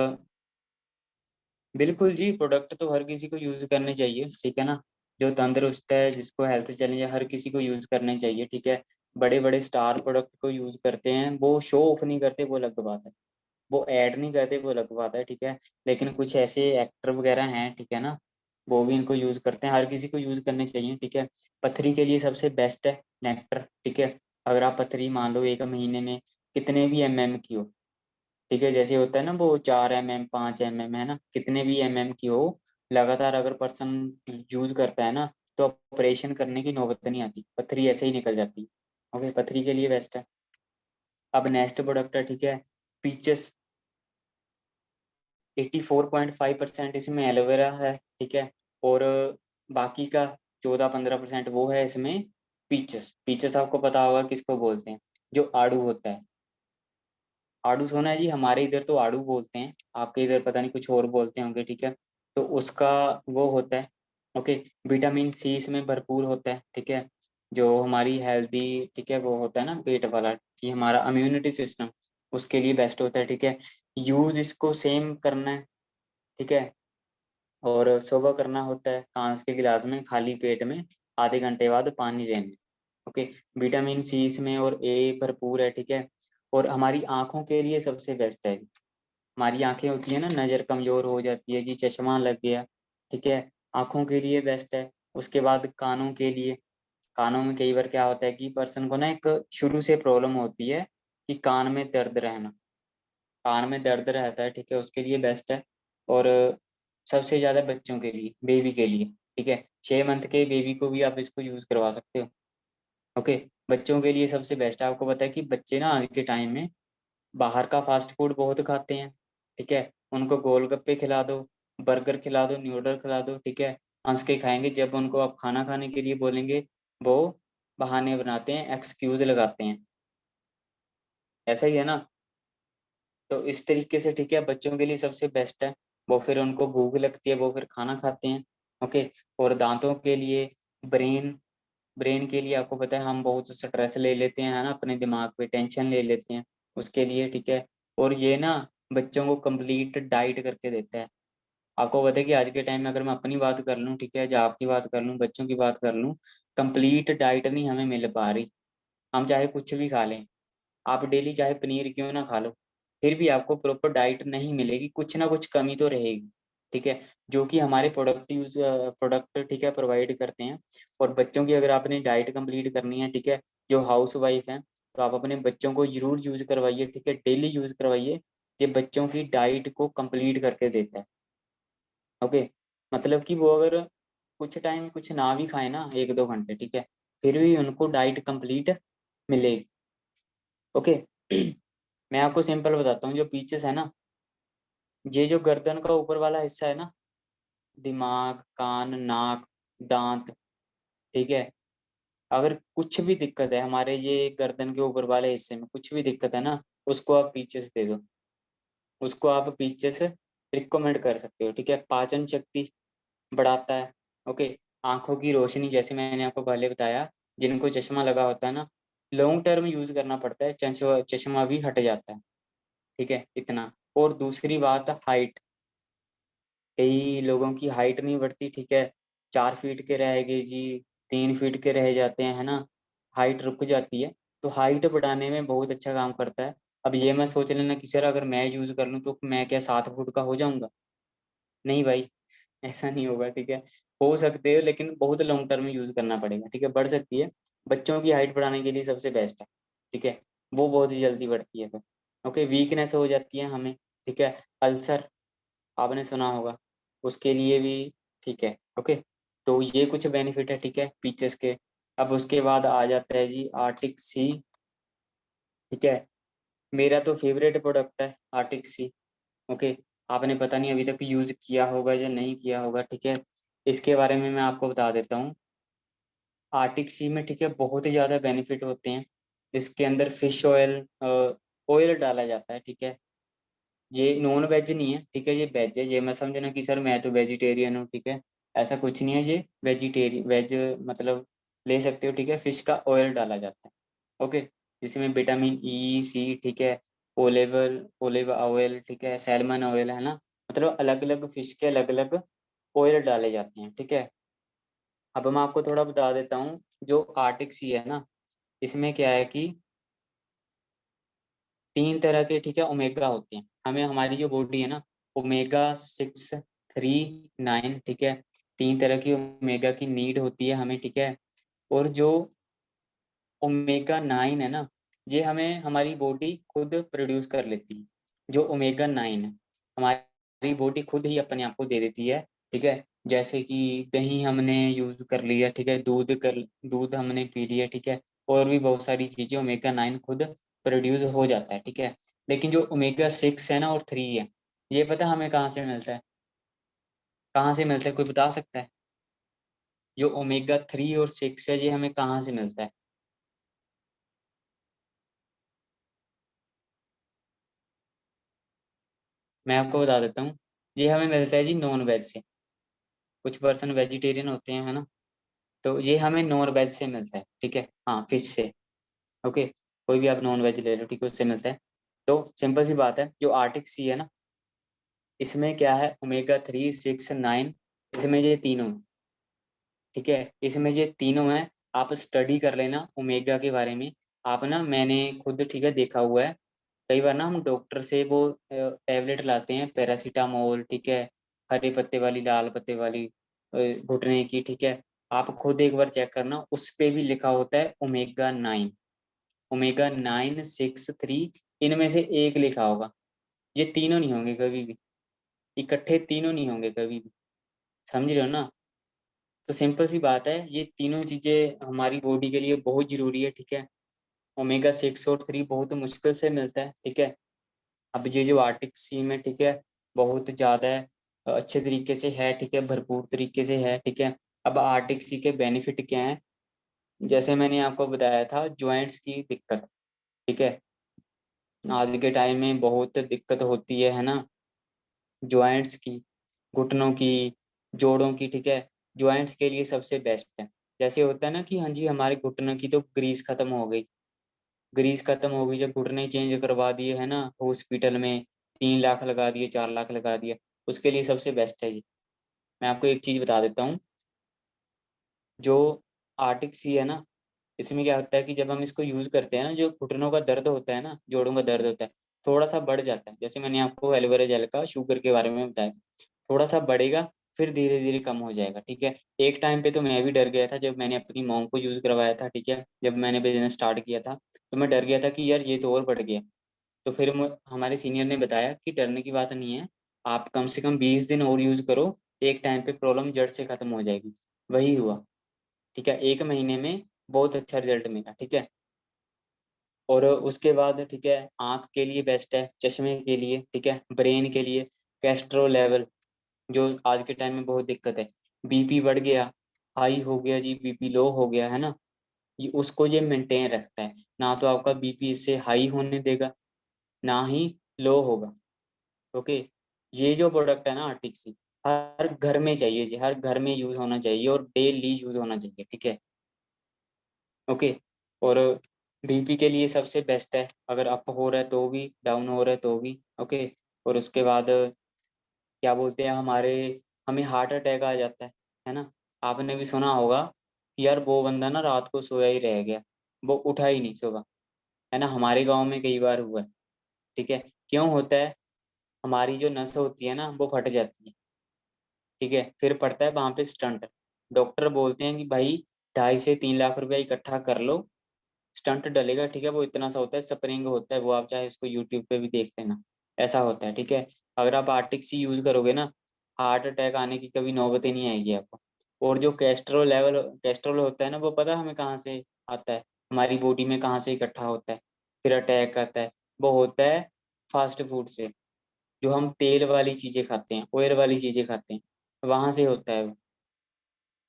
बिल्कुल जी, प्रोडक्ट तो हर किसी को यूज करने चाहिए, ठीक है ना। जो तंदुरुस्त है, जिसको हेल्थ चैलेंज है, हर किसी को यूज करने चाहिए, ठीक है। बड़े बड़े स्टार प्रोडक्ट को यूज करते हैं, वो शो ऑफ नहीं करते, वो अलग बात है, वो ऐड नहीं करते, वो अलग बात है, ठीक है। लेकिन कुछ ऐसे एक्टर वगैरह हैं, ठीक है ना, वो भी इनको यूज करते हैं, हर किसी को यूज करने चाहिए, ठीक है। पथरी के लिए सबसे बेस्ट है नेक्टर, ठीक है। अगर आप पथरी मान लो 1 महीने में कितने भी की हो, ठीक है, जैसे होता है ना वो 4 mm 5 mm है ना, कितने भी की हो, लगातार अगर पर्सन यूज करता है ना, तो ऑपरेशन करने की नौबत नहीं आती, पथरी ऐसे ही निकल जाती है, ओके, पथरी के लिए बेस्ट है। अब नेक्स्ट प्रोडक्ट है, ठीक है, पीचेस। 84.5% इसमें एलोवेरा है, ठीक है। और बाकी का 14-15% वो है इसमें पीचेस। पीचेस आपको पता होगा किसको बोलते हैं, जो आड़ू होता है। आड़ू सोना है जी, हमारे इधर तो आड़ू बोलते हैं, आपके इधर पता नहीं कुछ और बोलते होंगे, ठीक है। तो उसका वो होता है, ओके। विटामिन सी इसमें भरपूर होता है, ठीक है। जो हमारी हेल्दी, ठीक है, वो होता है ना पेट वाला, कि हमारा इम्यूनिटी सिस्टम, उसके लिए बेस्ट होता है, ठीक है। यूज इसको सेम करना है, ठीक है। और सुबह करना होता है कांच के गिलास में खाली पेट में, आधे घंटे बाद पानी लेने, ओके। विटामिन सी इसमें और ए भरपूर है, ठीक है। और हमारी आंखों के लिए सबसे बेस्ट है। हमारी आंखें होती है ना, नज़र कमजोर हो जाती है जी, चश्मा लग गया, ठीक है, आंखों के लिए बेस्ट है। उसके बाद कानों के लिए, कानों में कई बार क्या होता है कि पर्सन को ना एक शुरू से प्रॉब्लम होती है कि कान में दर्द रहना, कान में दर्द रहता है, ठीक है, उसके लिए बेस्ट है। और सबसे ज्यादा बच्चों के लिए, बेबी के लिए, ठीक है, 6 मंथ के बेबी को भी आप इसको यूज करवा सकते हो, ओके। बच्चों के लिए सबसे बेस्ट है। आपको पता है कि बच्चे ना आज के टाइम में बाहर का फास्ट फूड बहुत खाते हैं, ठीक है। उनको गोलगप्पे खिला दो, बर्गर खिला दो, न्यूडल खिला दो, ठीक है, हंस के खाएंगे। जब उनको आप खाना खाने के लिए बोलेंगे, वो बहाने बनाते हैं, एक्सक्यूज लगाते हैं, ऐसा ही है ना। तो इस तरीके से, ठीक है, बच्चों के लिए सबसे बेस्ट है। वो फिर उनको भूख लगती है, वो फिर खाना खाते हैं, ओके। और दांतों के लिए, ब्रेन ब्रेन के लिए आपको पता है हम बहुत स्ट्रेस ले लेते हैं, है ना, अपने दिमाग पे टेंशन ले लेते हैं, उसके लिए, ठीक है। और ये ना बच्चों को कंप्लीट डाइट करके देता है। आपको पता है कि आज के टाइम में अगर मैं अपनी बात कर लूँ, ठीक है, या आपकी बात कर लूँ, बच्चों की बात कर लूँ, कंप्लीट डाइट नहीं हमें मिल पा रही। हम चाहे कुछ भी खा लें, आप डेली चाहे पनीर क्यों ना खा लो, फिर भी आपको प्रॉपर डाइट नहीं मिलेगी, कुछ ना कुछ कमी तो रहेगी, ठीक है। जो कि हमारे प्रोडक्ट, ठीक है, प्रोवाइड करते हैं। और बच्चों की अगर आपने डाइट कंप्लीट करनी है, ठीक है, जो हाउस वाइफ है, तो आप अपने बच्चों को जरूर यूज करवाइए, ठीक है, डेली यूज करवाइए। ये बच्चों की डाइट को कंप्लीट करके देता है, ओके। मतलब कि वो अगर कुछ टाइम कुछ ना भी खाए ना, 1-2 घंटे, ठीक है, फिर भी उनको डाइट कंप्लीट मिलेगी, ओके। मैं आपको सिंपल बताता हूँ, जो पीचेस है ना, ये जो गर्दन का ऊपर वाला हिस्सा है ना, दिमाग, कान, नाक, दांत, ठीक है, अगर कुछ भी दिक्कत है हमारे ये गर्दन के ऊपर वाले हिस्से में, कुछ भी दिक्कत है ना, उसको आप पीचेस दे दो, उसको आप पीचेस रिकमेंड कर सकते हो, ठीक है। पाचन शक्ति बढ़ाता है, ओके। आंखों की रोशनी, जैसे मैंने आपको पहले बताया, जिनको चश्मा लगा होता है ना, लॉन्ग टर्म यूज करना पड़ता है, चश्मा चश्मा भी हट जाता है, ठीक है, इतना। और दूसरी बात, हाइट, कई लोगों की हाइट नहीं बढ़ती, ठीक है, 4 फीट के रह गए जी, 3 फीट के रह जाते हैं, है ना, हाइट रुक जाती है। तो हाइट बढ़ाने में बहुत अच्छा काम करता है। अब ये मैं सोच लेना कि सर अगर मैं यूज कर लूँ तो मैं क्या 7 फुट का हो जाऊंगा, नहीं भाई, ऐसा नहीं होगा, ठीक है। हो सकते हो, लेकिन बहुत लॉन्ग टर्म में यूज करना पड़ेगा, ठीक है, बढ़ सकती है। बच्चों की हाइट बढ़ाने के लिए सबसे बेस्ट है, ठीक है, वो बहुत ही जल्दी बढ़ती है फिर, ओके। वीकनेस हो जाती है हमें, ठीक है, अल्सर आपने सुना होगा, उसके लिए भी, ठीक है, ओके। तो ये कुछ बेनिफिट है, ठीक है, पीचेस के। अब उसके बाद आ जाता है जी आर्टिक सी, ठीक है, मेरा तो फेवरेट प्रोडक्ट है आर्टिक सी, ओके। आपने पता नहीं अभी तक यूज किया होगा या नहीं किया होगा, ठीक है। इसके बारे में मैं आपको बता देता हूँ। आर्टिक सी में, ठीक है, बहुत ही ज़्यादा बेनिफिट होते हैं। इसके अंदर फिश ऑयल, ऑयल डाला जाता है, ठीक है। ये नॉन वेज नहीं है, ठीक है, ये वेज है। ये मैं समझना कि सर मैं तो वेजिटेरियन हूँ, ठीक है, ऐसा कुछ नहीं है। ये वेजिटेरियन वेज मतलब ले सकते हो, ठीक है। फिश का ऑयल डाला जाता है, ओके, जिसमें विटामिन ई, सी, ठीक है, ओलिव ऑयल, ठीक है, सैलमन ऑयल, है ना। मतलब अलग अलग फिश के अलग अलग ऑयल डाले जाते हैं, ठीक है। अब मैं आपको थोड़ा बता देता हूँ, जो आर्टिक सी है ना, इसमें क्या है कि 3 तरह के, ठीक है, ओमेगा होते हैं। हमें हमारी जो बॉडी है ना, ओमेगा 6, 3, 9, ठीक है, 3 तरह की ओमेगा की नीड होती है हमें, ठीक है। और जो ओमेगा 9 है ना, ये हमें हमारी बॉडी खुद प्रोड्यूस कर लेती है। जो ओमेगा 9 है, हमारी बॉडी खुद ही अपने आप को दे देती है, ठीक है। जैसे कि दही हमने यूज कर लिया, ठीक है, दूध हमने पी लिया, ठीक है। और भी बहुत सारी चीजें ओमेगा 9 खुद प्रोड्यूस हो जाता है, ठीक है। लेकिन जो ओमेगा 6 है ना और 3 है, ये पता हमें कहाँ से मिलता है? कहाँ से मिलता है, कोई बता सकता है? जो ओमेगा 3 और 6 है, ये हमें कहाँ से मिलता है? मैं आपको बता देता हूँ। ये हमें मिलता है जी नॉन वेज से। कुछ पर्सन वेजिटेरियन होते हैं, है ना, तो ये हमें नॉन वेज से मिलता है, ठीक है, हाँ, फिश से, ओके। कोई भी आप नॉन वेज ले लो, ठीक है, उससे मिलता है। तो सिंपल सी बात है, जो आर्टिक सी है ना, इसमें क्या है, ओमेगा 3, 6, 9, इसमें ये तीनों, ठीक है, इसमें ये तीनों हैं। आप स्टडी कर लेना ओमेगा के बारे में। आप ना, मैंने खुद, ठीक है, देखा हुआ है। कई बार ना हम डॉक्टर से वो टैबलेट लाते हैं, पैरासीटामोल, ठीक है, हरे पत्ते वाली, लाल पत्ते वाली, घुटने की, ठीक है। आप खुद एक बार चेक करना, उस पे भी लिखा होता है ओमेगा 9, ओमेगा 9, 6, 3, इनमें से एक लिखा होगा। ये तीनों नहीं होंगे कभी भी, इकट्ठे तीनों नहीं होंगे कभी भी, समझ रहे हो ना। तो सिंपल सी बात है, ये तीनों चीजें हमारी बॉडी के लिए बहुत जरूरी है, ठीक है। ओमेगा 6 और 3 बहुत मुश्किल से मिलता है, ठीक है। अब ये जो आर्टिक सी में, ठीक है, बहुत ज़्यादा अच्छे तरीके से है, ठीक है, भरपूर तरीके से है, ठीक है। अब आर्टिक सी के बेनिफिट क्या हैं? जैसे मैंने आपको बताया था, जॉइंट्स की दिक्कत, ठीक है, आज के टाइम में बहुत दिक्कत होती है ना, जॉइंट्स की, घुटनों की, जोड़ों की, ठीक है। जॉइंट्स के लिए सबसे बेस्ट है। जैसे होता है ना कि हाँ जी, हमारे घुटनों की तो ग्रीस खत्म हो गई, ग्रीस खत्म हो गई, जब घुटने चेंज करवा दिए, है ना, हॉस्पिटल में 3 लाख लगा दिए, 4 लाख लगा दिया, उसके लिए सबसे बेस्ट है जी। मैं आपको एक चीज बता देता हूँ, जो आर्टिक सी है ना, इसमें क्या होता है कि जब हम इसको यूज करते हैं ना, जो घुटनों का दर्द होता है ना, जोड़ों का दर्द होता है, थोड़ा सा बढ़ जाता है। जैसे मैंने आपको एलोवेरा जेल का शुगर के बारे में बताया, थोड़ा सा बढ़ेगा, फिर धीरे धीरे कम हो जाएगा, ठीक है। एक टाइम पे तो मैं भी डर गया था, जब मैंने अपनी मॉम को यूज करवाया था, ठीक है, जब मैंने बिजनेस स्टार्ट किया था, तो मैं डर गया था कि यार ये तो और बढ़ गया। तो फिर हमारे सीनियर ने बताया कि डरने की बात नहीं है, आप कम से कम 20 दिन और यूज करो, एक टाइम पे प्रॉब्लम जड़ से खत्म हो जाएगी। वही हुआ, ठीक है, 1 महीने में बहुत अच्छा रिजल्ट मिला, ठीक है। और उसके बाद, ठीक है, आंख के लिए बेस्ट है, चश्मे के लिए, ठीक है, ब्रेन के लिए, कैस्ट्रोल लेवल, जो आज के टाइम में बहुत दिक्कत है, बीपी बढ़ गया, हाई हो गया जी, बीपी लो हो गया, है ना, ये उसको ये मेंटेन रखता है। ना तो आपका बीपी इससे हाई होने देगा, ना ही लो होगा, ओके। ये जो प्रोडक्ट है ना आर्टिक्सी, हर घर में चाहिए जी, हर घर में यूज होना चाहिए और डेली यूज होना चाहिए, ठीक है, ओके। और बीपी के लिए सबसे बेस्ट है, अगर अप हो रहा है तो भी, डाउन हो रहा है तो भी, ओके। और उसके बाद क्या बोलते हैं, हमें हार्ट अटैक आ जाता है ना। आपने भी सुना होगा कि यार वो बंदा ना रात को सोया ही रह गया, वो उठा ही नहीं सुबह, है ना। हमारे गांव में कई बार हुआ है, ठीक है। क्यों होता है? हमारी जो नस होती है ना, वो फट जाती है, ठीक है, फिर पड़ता है वहां पे स्टंट। डॉक्टर बोलते हैं कि भाई 2.5 से 3 लाख रुपया इकट्ठा कर लो, स्टंट डलेगा, ठीक है। वो इतना सा होता है, स्प्रिंग होता है, वो आप चाहे इसको यूट्यूब पे भी देख लेना, ऐसा होता है, ठीक है। अगर आप आर्टिक सी यूज करोगे ना, हार्ट अटैक आने की कभी नौबत ही नहीं आएगी आपको। और जो कैस्ट्रोल होता है ना, वो पता है हमें कहाँ से आता है, हमारी बॉडी में कहाँ से इकट्ठा होता है, फिर अटैक आता है, वो होता है फास्ट फूड से। जो हम तेल वाली चीजें खाते हैं, ऑयल वाली चीजें खाते हैं, वहां से होता है वो,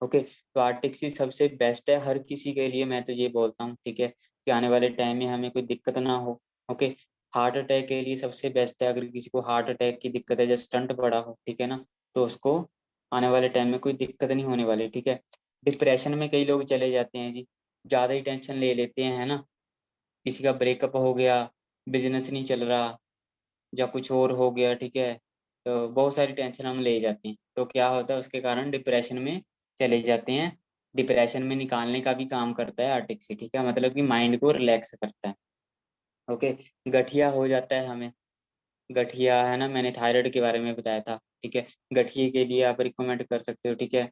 ओके, तो आर्टिक्सी सबसे बेस्ट है हर किसी के लिए, मैं तो ये बोलता हूँ, ठीक है, कि आने वाले टाइम में हमें कोई दिक्कत ना हो। ओके, हार्ट अटैक के लिए सबसे बेस्ट है, अगर किसी को हार्ट अटैक की दिक्कत है, जैसे स्टंट पड़ा हो, ठीक है ना, तो उसको आने वाले टाइम में कोई दिक्कत नहीं होने वाली, ठीक है। डिप्रेशन में कई लोग चले जाते हैं जी, ज़्यादा ही टेंशन ले लेते हैं, है ना, किसी का ब्रेकअप हो गया, बिजनेस नहीं चल रहा, या कुछ और हो गया, ठीक है, तो बहुत सारी टेंशन हम ले जाते हैं, तो क्या होता है उसके कारण डिप्रेशन में चले जाते हैं। डिप्रेशन में निकालने का भी काम करता है आर्टिक्सी, ठीक है, मतलब कि माइंड को रिलैक्स करता है। ओके, गठिया हो जाता है हमें, गठिया है ना, मैंने थायराइड के बारे में बताया था, ठीक है, गठिए के लिए आप रिकमेंड कर सकते हो, ठीक है।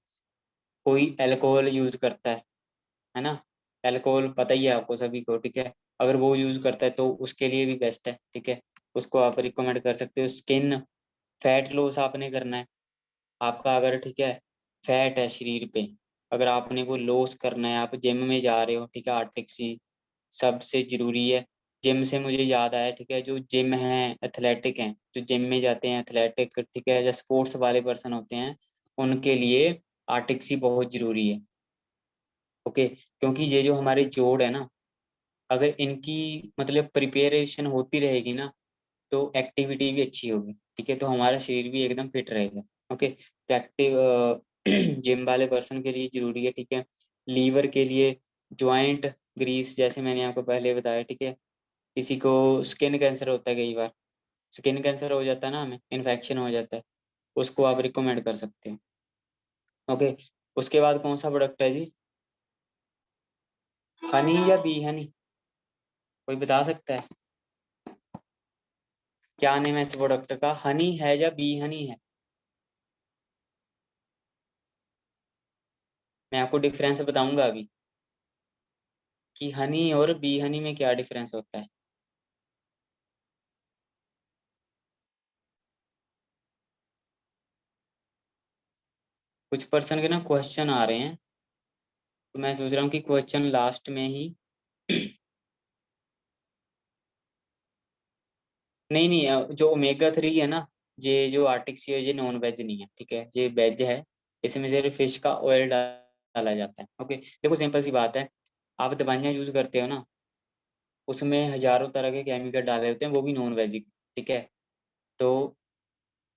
कोई अल्कोहल यूज करता है ना, अल्कोहल पता ही है आपको सभी को, ठीक है, अगर वो यूज करता है तो उसके लिए भी बेस्ट है, ठीक है, उसको आप रिकमेंड कर सकते हो। स्किन फैट लॉस आपने करना है, आपका अगर, ठीक है, फैट है शरीर पे, अगर आपने वो लॉस करना है, आप जिम में जा रहे हो, ठीक है, आर्टिक्सी सबसे जरूरी है। जिम से मुझे याद आया, ठीक है, जो जिम है, एथलेटिक हैं, जो जिम में जाते हैं एथलेटिक, ठीक है, या स्पोर्ट्स वाले पर्सन होते हैं, उनके लिए आर्टिक्सी बहुत जरूरी है। ओके, क्योंकि ये जो हमारे जोड़ है ना, अगर इनकी मतलब प्रिपरेशन होती रहेगी ना, तो एक्टिविटी भी अच्छी होगी, ठीक है, तो हमारा शरीर भी एकदम फिट रहेगा। ओके, तो एक्टिव जिम वाले पर्सन के लिए जरूरी है, ठीक है। लीवर के लिए ज्वाइंट ग्रीस, जैसे मैंने आपको पहले बताया, ठीक है, किसी को स्किन कैंसर होता है, कई बार स्किन कैंसर हो जाता है ना, हमें इन्फेक्शन हो जाता है, उसको आप रिकमेंड कर सकते हैं। ओके, उसके बाद कौन सा प्रोडक्ट है जी, हनी या बी हनी, कोई बता सकता है क्या नेम है इस प्रोडक्ट का, हनी है या बी हनी है? मैं आपको डिफरेंस बताऊंगा अभी कि हनी और बी हनी में क्या डिफरेंस होता है। कुछ पर्सन के ना क्वेश्चन आ रहे हैं, तो मैं सोच रहा हूँ कि क्वेश्चन लास्ट में ही नहीं नहीं, जो ओमेगा 3 है ना, ये जो आर्टिक्स है, ये नॉन वेज नहीं है, ठीक है, ये वेज है, इसमें सिर्फ फिश का ऑयल डाला जाता है। ओके, देखो सिंपल सी बात है, आप दवाइयाँ यूज करते हो ना, उसमें हजारों तरह के केमिकल डाले होते हैं, वो भी नॉन वेज, ठीक है, तो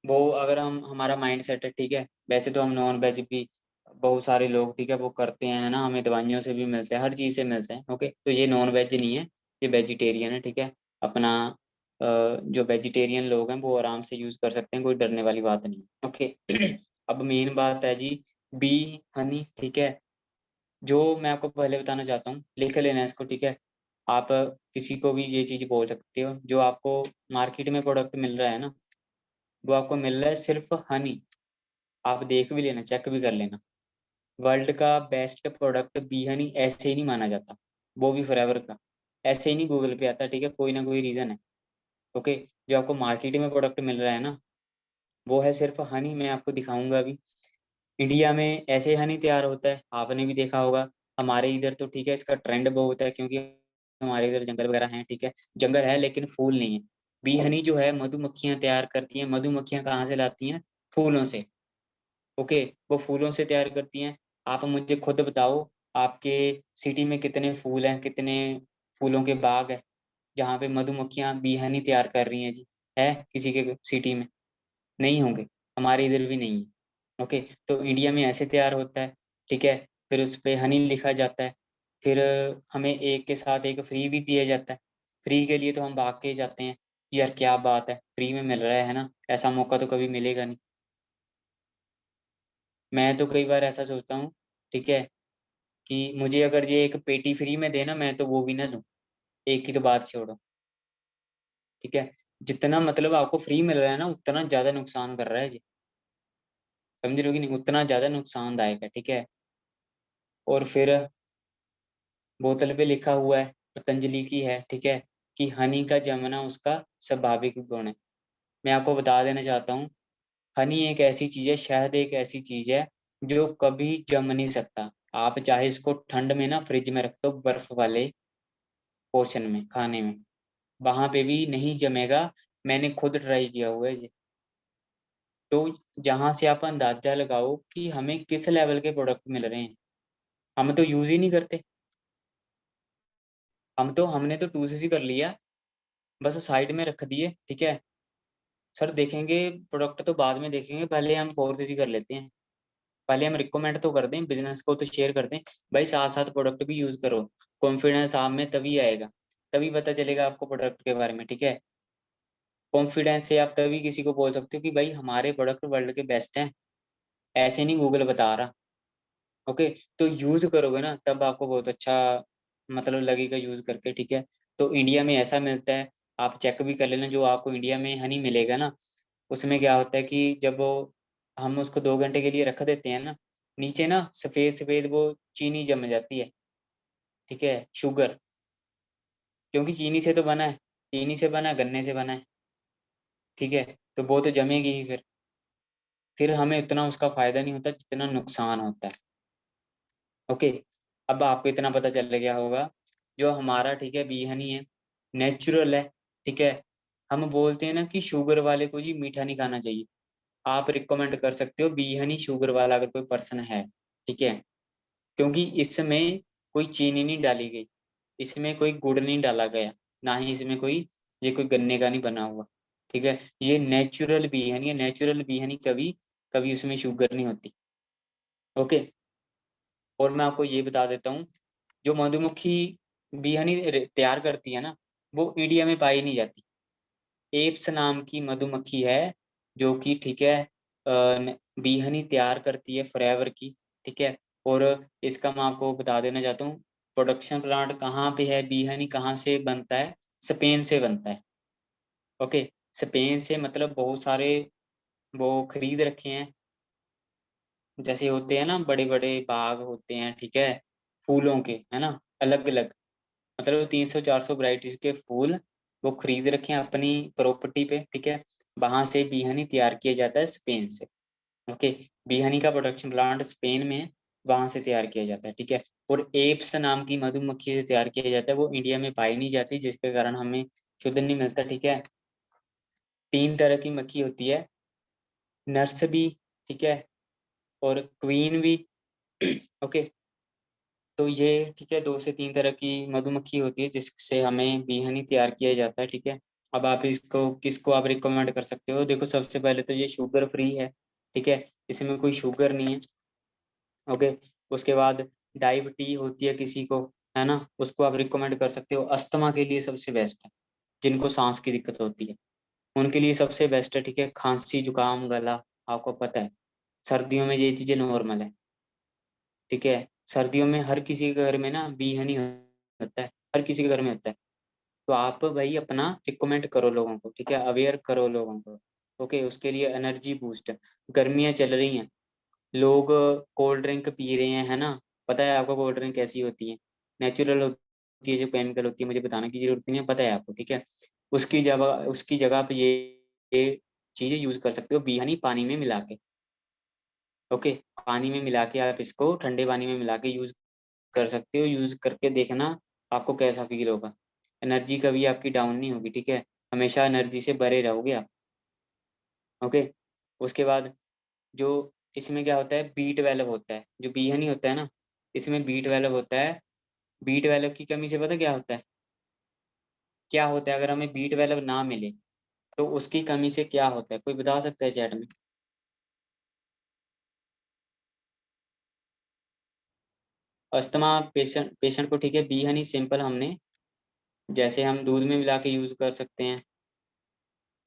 वो अगर हम हमारा माइंड सेट है, ठीक है, वैसे तो हम नॉन वेज भी बहुत सारे लोग, ठीक है, वो करते हैं, है ना, हमें दवाइयों से भी मिलते हैं, हर चीज़ से मिलते हैं। ओके, तो ये नॉन वेज नहीं है, ये वेजिटेरियन है, ठीक है, अपना जो वेजिटेरियन लोग हैं वो आराम से यूज़ कर सकते हैं, कोई डरने वाली बात नहीं है। ओके अब मेन बात है जी, बी हनी, ठीक है, जो मैं आपको पहले बताना चाहता हूँ, लिख लेना इसको, ठीक है, आप किसी को भी ये चीज़ बोल सकते हो, जो आपको मार्केट में प्रोडक्ट मिल रहा है ना, वो आपको मिल रहा है सिर्फ हनी, आप देख भी लेना, चेक भी कर लेना, वर्ल्ड का बेस्ट प्रोडक्ट बी हनी ऐसे ही नहीं माना जाता, वो भी फॉरएवर का, ऐसे ही नहीं गूगल पे आता, ठीक है, कोई ना कोई रीज़न है। ओके, जो आपको मार्केट में प्रोडक्ट मिल रहा है ना, वो है सिर्फ हनी, मैं आपको दिखाऊंगा अभी। इंडिया में ऐसे हनी तैयार होता है, आपने भी देखा होगा, हमारे इधर तो ठीक है, इसका ट्रेंड बहुत है, क्योंकि हमारे इधर जंगल वगैरह हैं, ठीक है, जंगल है लेकिन फूल नहीं है। बी हनी जो है मधुमक्खियां तैयार करती हैं, मधुमक्खियां कहाँ से लाती हैं, फूलों से। ओके, वो फूलों से तैयार करती हैं। आप मुझे खुद बताओ, आपके सिटी में कितने फूल हैं, कितने फूलों के बाग है जहाँ पे मधुमक्खियां बी हनी तैयार कर रही हैं जी, है किसी के सिटी में? नहीं होंगे, हमारे इधर भी नहीं है। ओके, तो इंडिया में ऐसे तैयार होता है, ठीक है, फिर उस पे हनी लिखा जाता है, फिर हमें एक के साथ एक फ्री भी दिया जाता है। फ्री के लिए तो हम भाग के जाते हैं कि यार क्या बात है, फ्री में मिल रहा है ना, ऐसा मौका तो कभी मिलेगा नहीं। मैं तो कई बार ऐसा सोचता हूँ, ठीक है, कि मुझे अगर ये एक पेटी फ्री में देना, मैं तो वो भी ना दूँ, एक की तो बात छोड़ो, ठीक है, जितना मतलब आपको फ्री मिल रहा है ना, उतना ज्यादा नुकसान कर रहा है जी, समझ रहे हो कि नहीं, उतना ज्यादा नुकसानदायक है, ठीक है। और फिर बोतल पे लिखा हुआ है, पतंजलि की है, ठीक है, कि हनी का जमना उसका स्वाभाविक गुण है। मैं आपको बता देना चाहता हूँ, हनी एक ऐसी चीज है, शहद एक ऐसी चीज है जो कभी जम नहीं सकता। आप चाहे इसको ठंड में ना फ्रिज में रख दो, बर्फ वाले पोर्शन में, खाने में, वहां पे भी नहीं जमेगा, मैंने खुद ट्राई किया हुआ है जी। तो जहां से आप अंदाजा लगाओ कि हमें किस लेवल के प्रोडक्ट मिल रहे हैं। हम तो यूज ही नहीं करते, हमने तो 2cc कर लिया, बस साइड में रख दिए, ठीक है। सर देखेंगे प्रोडक्ट तो बाद में देखेंगे, पहले हम 4cc कर लेते हैं। पहले हम रिकमेंड तो कर दें, बिजनेस को तो शेयर कर दें, भाई साथ साथ प्रोडक्ट भी यूज करो। कॉन्फिडेंस आप में तभी आएगा, तभी पता चलेगा आपको प्रोडक्ट के बारे में, ठीक है। कॉन्फिडेंस से आप तभी किसी को बोल सकते हो कि भाई हमारे प्रोडक्ट वर्ल्ड के बेस्ट हैं, ऐसे नहीं गूगल बता रहा। ओके, तो यूज करोगे ना तब आपको बहुत अच्छा मतलब लगेगा यूज करके, ठीक है। तो इंडिया में ऐसा मिलता है, आप चेक भी कर लेना, जो आपको इंडिया में हनी मिलेगा ना, उसमें क्या होता है कि जब वो हम उसको 2 घंटे के लिए रख देते हैं ना, नीचे ना सफेद सफेद वो चीनी जम जाती है, ठीक है, शुगर। क्योंकि चीनी से तो बना है, चीनी से बना है, गन्ने से बना है, ठीक है। तो वो तो जमेगी ही फिर हमें इतना उसका फायदा नहीं होता जितना नुकसान होता है। ओके, अब आपको इतना पता चल गया होगा, जो हमारा, ठीक है, बी हनी है, नेचुरल है, ठीक है। हम बोलते हैं ना कि शुगर वाले को जी मीठा नहीं खाना चाहिए, आप रिकमेंड कर सकते हो बी हनी शुगर वाला अगर कोई पर्सन है, ठीक है। क्योंकि इसमें कोई चीनी नहीं डाली गई, इसमें कोई गुड़ नहीं डाला गया, ना ही इसमें कोई, ये कोई गन्ने का नहीं बना हुआ, ठीक है। ये नेचुरल बी हनी है, नेचुरल बी हनी कभी कभी उसमें शुगर नहीं होती। ओके, और मैं आपको ये बता देता हूँ, जो मधुमक्खी बी हनी तैयार करती है ना, वो इंडिया में पाई नहीं जाती। एप्स नाम की मधुमक्खी है, जो कि, ठीक है, बी हनी तैयार करती है फॉरएवर की, ठीक है। और इसका मैं आपको बता देना चाहता हूँ, प्रोडक्शन प्लांट कहाँ पे है, बी हनी कहाँ से बनता है, स्पेन से बनता है। ओके, स्पेन से मतलब बहुत सारे वो खरीद रखे हैं, जैसे होते हैं ना बड़े बड़े बाग होते हैं, ठीक है, फूलों के, है ना, अलग अलग, मतलब 300 400 वैरायटीज के फूल वो खरीद रखे हैं अपनी प्रॉपर्टी पे, ठीक है। वहां से बिहनी तैयार किया जाता है स्पेन से। ओके, बिहनी का प्रोडक्शन प्लांट स्पेन में है, वहां से तैयार किया जाता है, ठीक है। और एप्स नाम की मधुमक्खी से तैयार किया जाता है, वो इंडिया में पाई नहीं जाती, जिसके कारण हमें शुद्ध नहीं मिलता, ठीक है। 3 तरह की मक्खी होती है, नर्स भी, ठीक है, और क्वीन भी। ओके, तो ये, ठीक है, 2 से 3 तरह की मधुमक्खी होती है जिससे हमें बिहनी तैयार किया जाता है, ठीक है। अब आप इसको किसको आप रिकमेंड कर सकते हो, देखो सबसे पहले तो ये शुगर फ्री है, ठीक है, इसमें कोई शुगर नहीं है। ओके, उसके बाद डायबिटी होती है किसी को, है ना, उसको आप रिकमेंड कर सकते हो। अस्थमा के लिए सबसे बेस्ट है, जिनको सांस की दिक्कत होती है उनके लिए सबसे बेस्ट है, ठीक है। खांसी जुकाम गला, आपको पता है सर्दियों में ये चीजें नॉर्मल है, ठीक है। सर्दियों में हर किसी के घर में ना बिहनी होता है, हर किसी के घर में होता है। तो आप भाई अपना रिकमेंड करो लोगों को, ठीक है, अवेयर करो लोगों को। ओके, उसके लिए एनर्जी बूस्ट, गर्मियाँ चल रही हैं, लोग कोल्ड ड्रिंक पी रहे हैं, है ना। पता है आपको कोल्ड ड्रिंक कैसी होती है, नेचुरल होती है, जो केमिकल होती है मुझे बताने की जरूरत नहीं है, पता है आपको, ठीक है। उसकी जगह पे ये चीजें यूज कर सकते हो, बिहनी पानी में मिला के। ओके, पानी में मिला के आप इसको ठंडे पानी में मिला के यूज कर सकते हो, यूज करके देखना आपको कैसा फील होगा। एनर्जी कभी आपकी डाउन नहीं होगी, ठीक है, हमेशा एनर्जी से भरे रहोगे आप। ओके, उसके बाद जो इसमें क्या होता है, बी 12 होता है, जो बी हनी होता है ना, इसमें बी 12 होता है। बी 12 की कमी से पता क्या होता है, क्या होता है अगर हमें बी 12 ना मिले तो उसकी कमी से क्या होता है, कोई बता सकता है चैट में। अस्थमा पेशेंट पेशेंट को, ठीक है, बी हनी सिंपल हमने, जैसे हम दूध में मिला के यूज कर सकते हैं,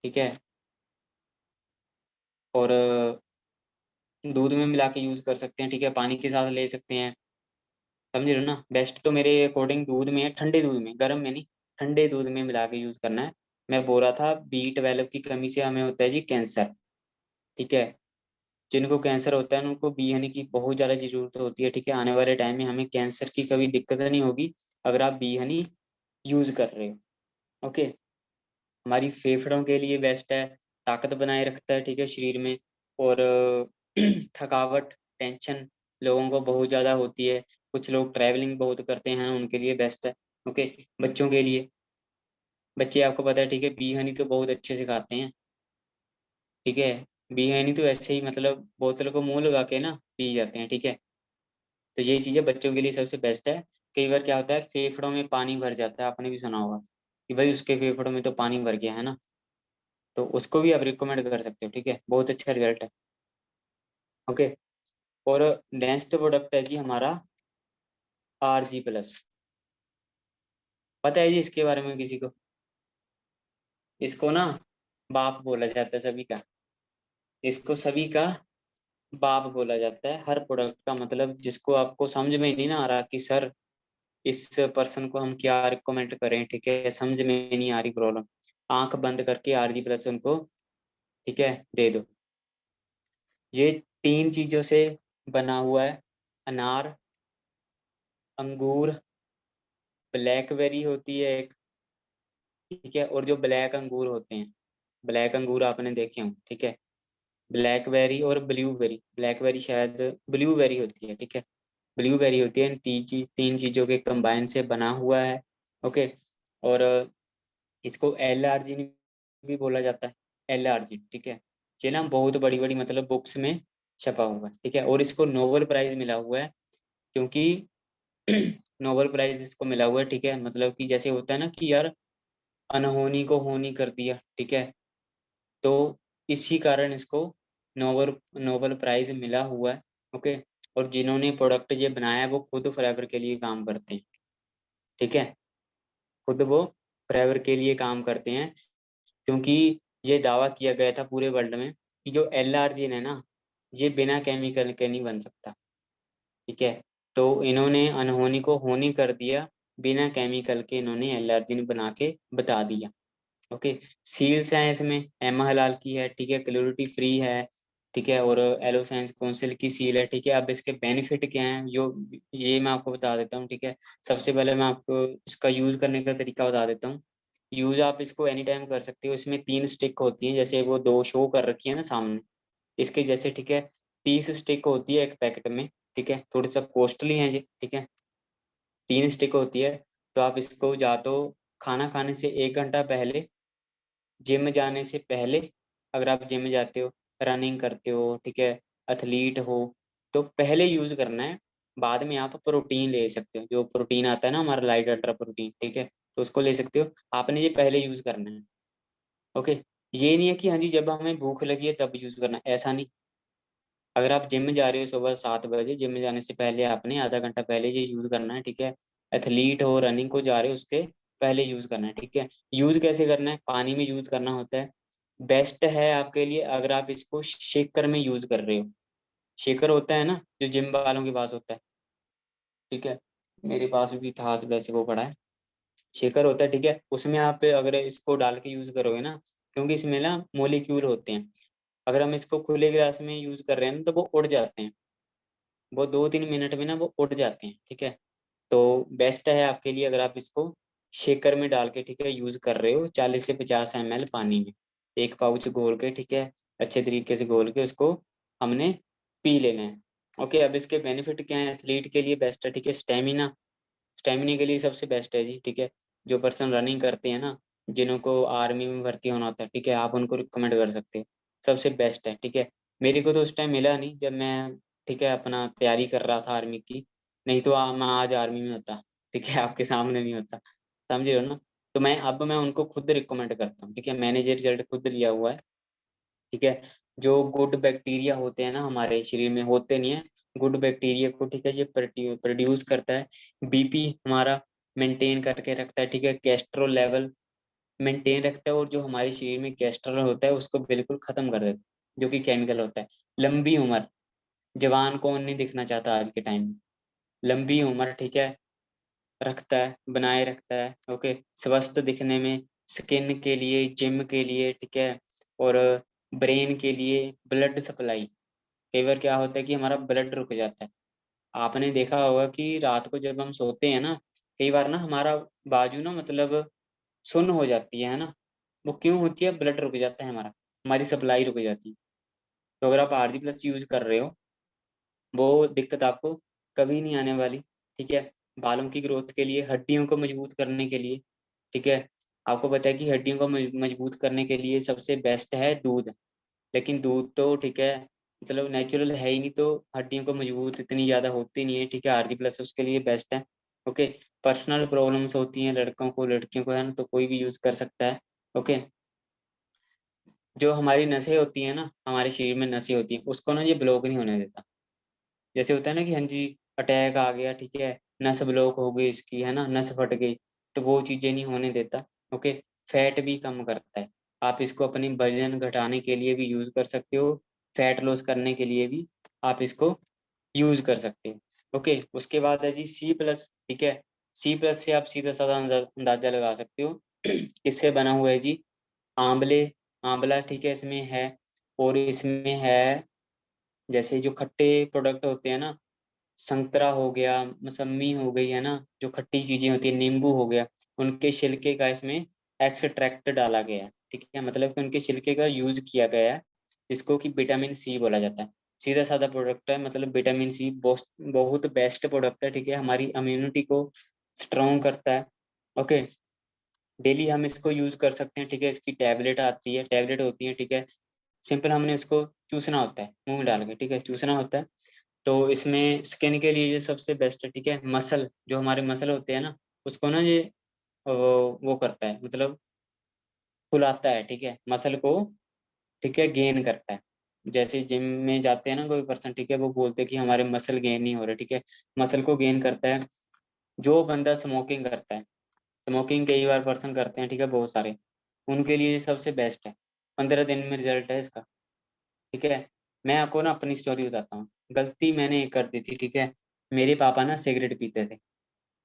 ठीक है। और दूध में मिला के यूज कर सकते हैं, ठीक है, पानी के साथ ले सकते हैं, समझ रहे हो ना। बेस्ट तो मेरे अकॉर्डिंग दूध में है, ठंडे दूध में, गर्म में नहीं, ठंडे दूध में मिला के यूज करना है। मैं बोल रहा था बी 12 की कमी से हमें होता है जी कैंसर, ठीक है। जिनको कैंसर होता है उनको बी हनी की बहुत ज्यादा जरूरत होती है, ठीक है। आने वाले टाइम में हमें कैंसर की कभी दिक्कत नहीं होगी अगर आप बी हनी यूज कर रहे हो। ओके, हमारी फेफड़ों के लिए बेस्ट है, ताकत बनाए रखता है, ठीक है, शरीर में। और थकावट, टेंशन लोगों को बहुत ज़्यादा होती है, कुछ लोग ट्रैवलिंग बहुत करते हैं, उनके लिए बेस्ट है। ओके, बच्चों के लिए, बच्चे आपको पता है, ठीक है, बी हनी तो बहुत अच्छे से खाते हैं, ठीक है। बी है नहीं तो ऐसे ही मतलब बोतल को मुंह लगा के ना पी जाते हैं, ठीक है। तो ये चीज़ें बच्चों के लिए सबसे बेस्ट है। कई बार क्या होता है फेफड़ों में पानी भर जाता है, आपने भी सुना होगा कि भाई उसके फेफड़ों में तो पानी भर गया है ना, तो उसको भी आप रिकमेंड कर सकते हो, ठीक है, बहुत अच्छा रिजल्ट है। ओके। और नेक्स्ट प्रोडक्ट है जी हमारा RG+। पता है जी इसके बारे में किसी को? इसको ना बाप बोला जाता है सभी का, इसको सभी का बाप बोला जाता है। हर प्रोडक्ट का मतलब जिसको आपको समझ में नहीं ना आ रहा कि सर इस पर्सन को हम क्या रिकमेंड करें, ठीक है, समझ में नहीं आ रही प्रॉब्लम, आंख बंद करके RG+ उनको, ठीक है, दे दो। ये 3 चीजों से बना हुआ है। अनार, अंगूर, ब्लैकबेरी होती है एक, ठीक है, और जो ब्लैक अंगूर होते हैं, ब्लैक अंगूर आपने देखे हों, ठीक है, ब्लैकबेरी और ब्लूबेरी, ब्लैकबेरी शायद ब्लूबेरी होती है, ठीक है, ब्लूबेरी होती है। इन तीन चीजों के कंबाइन से बना हुआ है। ओके। और इसको LRG भी बोला जाता है, LRG, ठीक है। ये ना बहुत बड़ी बड़ी मतलब बुक्स में छपा हुआ है, ठीक है, और इसको नोबेल प्राइज मिला हुआ है, क्योंकि नोबेल प्राइज इसको मिला हुआ है, ठीक है, मतलब कि जैसे होता है ना कि यार अनहोनी को होनी कर दिया, ठीक है, तो इसी कारण इसको नोबेल नोबेल प्राइज मिला हुआ है। ओके। और जिन्होंने प्रोडक्ट ये बनाया है वो खुद फॉरएवर के लिए काम करते हैं, ठीक है, खुद वो फॉरएवर के लिए काम करते हैं, क्योंकि ये दावा किया गया था पूरे वर्ल्ड में कि जो LRG है ना, ये बिना केमिकल के नहीं बन सकता, ठीक है, तो इन्होंने अनहोनी को होनी कर दिया, बिना केमिकल के इन्होंने LRG बना के बता दिया। ओके। सील्स हैं इसमें, एमा हलाल की है, ठीक है, क्लोरिटी फ्री है, ठीक है, और एलो साइंस काउंसिल की सील है, ठीक है। अब इसके बेनिफिट क्या हैं जो, ये मैं आपको बता देता हूँ, ठीक है। सबसे पहले मैं आपको इसका यूज करने का तरीका बता देता हूँ। यूज आप इसको एनी टाइम कर सकते हो। इसमें 3 स्टिक होती हैं, जैसे वो 2 शो कर रखी है ना सामने, इसके जैसे, ठीक है, 30 स्टिक होती है एक पैकेट में, ठीक है, थोड़ी सा कॉस्टली है ये, ठीक है, 3 स्टिक होती है। तो आप इसको या तो खाना खाने से 1 घंटा पहले, जिम जाने से पहले, अगर आप जिम जाते हो, रनिंग करते हो, ठीक है, एथलीट हो, तो पहले यूज करना है। बाद में आप प्रोटीन ले सकते हो, जो प्रोटीन आता है ना हमारा लाइट अल्ट्रा प्रोटीन, ठीक है, तो उसको ले सकते हो। आपने ये पहले यूज करना है। ओके। ये नहीं है कि हाँ जी जब हमें भूख लगी है तब यूज करना है, ऐसा नहीं। अगर आप जिम में जा रहे हो सुबह 7 बजे, जिम में जाने से पहले आपने आधा घंटा पहले ये यूज करना है, ठीक है। एथलीट हो, रनिंग को जा रहे हो, उसके पहले यूज करना है, ठीक है। यूज कैसे करना है? पानी में यूज करना होता है। बेस्ट है आपके लिए अगर आप इसको शेकर में यूज कर रहे हो। शेकर होता है ना जो जिम वालों के पास होता है, ठीक है, मेरे पास भी था तो वैसे वो पड़ा है। शेकर होता है, ठीक है, उसमें आप अगर इसको डाल के यूज करोगे ना, क्योंकि इसमें ना मोलिक्यूल होते हैं, अगर हम इसको खुले गिलास में यूज कर रहे हैं ना तो वो उड़ जाते हैं, वो 2-3 मिनट में ना वो उड़ जाते हैं, ठीक है। तो बेस्ट है आपके लिए अगर आप इसको शेकर में डाल के, ठीक है, यूज कर रहे हो 40 से 50 ml पानी में, एक पाउच घोल के, ठीक है, अच्छे तरीके से घोल के उसको हमने पी लेना है। ओके। अब इसके बेनिफिट क्या है? एथलीट के लिए बेस्ट है, ठीक है, स्टेमिना, स्टेमिना के लिए सबसे बेस्ट है जी, ठीक है। जो पर्सन रनिंग करते हैं ना, जिन्हों को आर्मी में भर्ती होना होता है, ठीक है, आप उनको रिकमेंड कर सकते हो, सबसे बेस्ट है, ठीक है। मेरे को तो उस टाइम मिला नहीं जब मैं, ठीक है, अपना तैयारी कर रहा था आर्मी की, नहीं तो मैं आज आर्मी में होता, ठीक है, आपके सामने नहीं होता, समझ रहे हो ना। तो मैं उनको खुद रिकमेंड करता हूँ, ठीक है, मैंने ये रिजल्ट खुद लिया हुआ है, ठीक है। जो गुड बैक्टीरिया होते हैं ना हमारे शरीर में, होते नहीं है, गुड बैक्टीरिया को, ठीक है, ये प्रोड्यूस करता है। बीपी हमारा मेंटेन करके रखता है, ठीक है, कैस्ट्रोल लेवल मेंटेन रखता है, और जो हमारे शरीर में कैस्ट्रोल होता है उसको बिल्कुल खत्म कर देता है, जो कि केमिकल होता है। लंबी उम्र, जवान कौन नहीं दिखना चाहता आज के टाइम में, लंबी उम्र, ठीक है, रखता है, बनाए रखता है। ओके। स्वस्थ दिखने में, स्किन के लिए, जिम के लिए, ठीक है, और ब्रेन के लिए, ब्लड सप्लाई, कई बार क्या होता है कि हमारा ब्लड रुक जाता है। आपने देखा होगा कि रात को जब हम सोते हैं ना, कई बार ना हमारा बाजू ना मतलब सुन्न हो जाती है ना, वो क्यों होती है? ब्लड रुक जाता है हमारा, हमारी सप्लाई रुक जाती है। तो अगर आप RG+ यूज कर रहे हो, वो दिक्कत आपको कभी नहीं आने वाली, ठीक है। बालों की ग्रोथ के लिए, हड्डियों को मजबूत करने के लिए, ठीक है, आपको पता है कि हड्डियों को मजबूत करने के लिए सबसे बेस्ट है दूध, लेकिन दूध तो ठीक है मतलब नेचुरल है ही नहीं, तो हड्डियों को मजबूत इतनी ज़्यादा होती नहीं है, ठीक है। आरजी प्लस उसके लिए बेस्ट है। ओके। पर्सनल प्रॉब्लम्स होती हैं लड़कों को लड़कियों को, है ना, तो कोई भी यूज़ कर सकता है। ओके। जो हमारी नसें होती हैं ना, हमारे शरीर में नसें होती हैं, उसको ना ये ब्लॉक नहीं होने देता। जैसे होता है ना कि हाँ जी अटैक आ गया, ठीक है, नस ब्लॉक हो गई इसकी, है ना, नस फट गई, तो वो चीज़ें नहीं होने देता। ओके। फैट भी कम करता है। आप इसको अपनी वजन घटाने के लिए भी यूज़ कर सकते हो, फैट लॉस करने के लिए भी आप इसको यूज़ कर सकते हो। ओके। उसके बाद है जी सी प्लस, ठीक है। सी प्लस से आप सीधा साधा अंदाजा लगा सकते हो किससे बना हुआ है जी। आंवले, आंवला, ठीक है, इसमें है। और इसमें है जैसे जो खट्टे प्रोडक्ट होते हैं ना, संतरा हो गया, मौसम्मी हो गई, है ना, जो खट्टी चीजें होती है, नींबू हो गया, उनके छिलके का इसमें एक्सट्रैक्ट डाला गया है, ठीक है, मतलब कि उनके छिलके का यूज किया गया है, जिसको कि विटामिन सी बोला जाता है। सीधा साधा प्रोडक्ट है, मतलब विटामिन सी बहुत बहुत बेस्ट प्रोडक्ट है, ठीक है, हमारी इम्यूनिटी को स्ट्रॉन्ग करता है। ओके। डेली हम इसको यूज कर सकते हैं, ठीक है। इसकी टैबलेट आती है, टैबलेट होती है, ठीक है। सिंपल हमने इसको चूसना होता है, मुंह में डाल के, ठीक है, चूसना होता है। तो इसमें स्किन के लिए ये सबसे बेस्ट है, ठीक है। मसल, जो हमारे मसल होते हैं ना, उसको ना ये वो करता है, मतलब फुलाता है, ठीक है, मसल को, ठीक है, गेन करता है। जैसे जिम में जाते हैं ना कोई पर्सन, ठीक है, वो बोलते हैं कि हमारे मसल गेन नहीं हो रहे, ठीक है, मसल को गेन करता है। जो बंदा स्मोकिंग करता है, स्मोकिंग कई बार पर्सन करते हैं, ठीक है, बहुत सारे, उनके लिए ये सबसे बेस्ट है। 15 दिन में रिजल्ट है इसका, ठीक है। मैं आपको ना अपनी स्टोरी बताता हूँ। गलती मैंने एक कर दी थी, ठीक है। मेरे पापा ना सिगरेट पीते थे,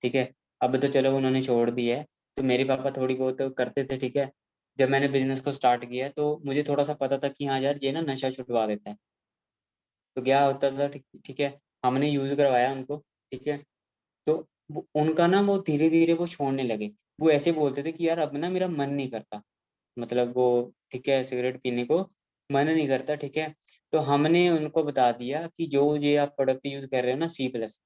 ठीक है। अब तो चलो उन्होंने छोड़ दी है, तो मेरे पापा थोड़ी बहुत करते थे, ठीक है। जब मैंने बिजनेस को स्टार्ट किया तो मुझे थोड़ा सा पता था कि हाँ यार ये ना नशा छुटवा देता है। तो क्या होता था, ठीक ठीक है, हमने यूज करवाया उनको, ठीक है। तो उनका ना वो धीरे धीरे वो छोड़ने लगे। वो ऐसे बोलते थे कि यार अब ना मेरा मन नहीं करता, मतलब वो, ठीक है, सिगरेट पीने को मन नहीं करता, ठीक है। तो हमने उनको बता दिया कि जो ये आप प्रोडक्ट यूज कर रहे हो ना सी प्लस,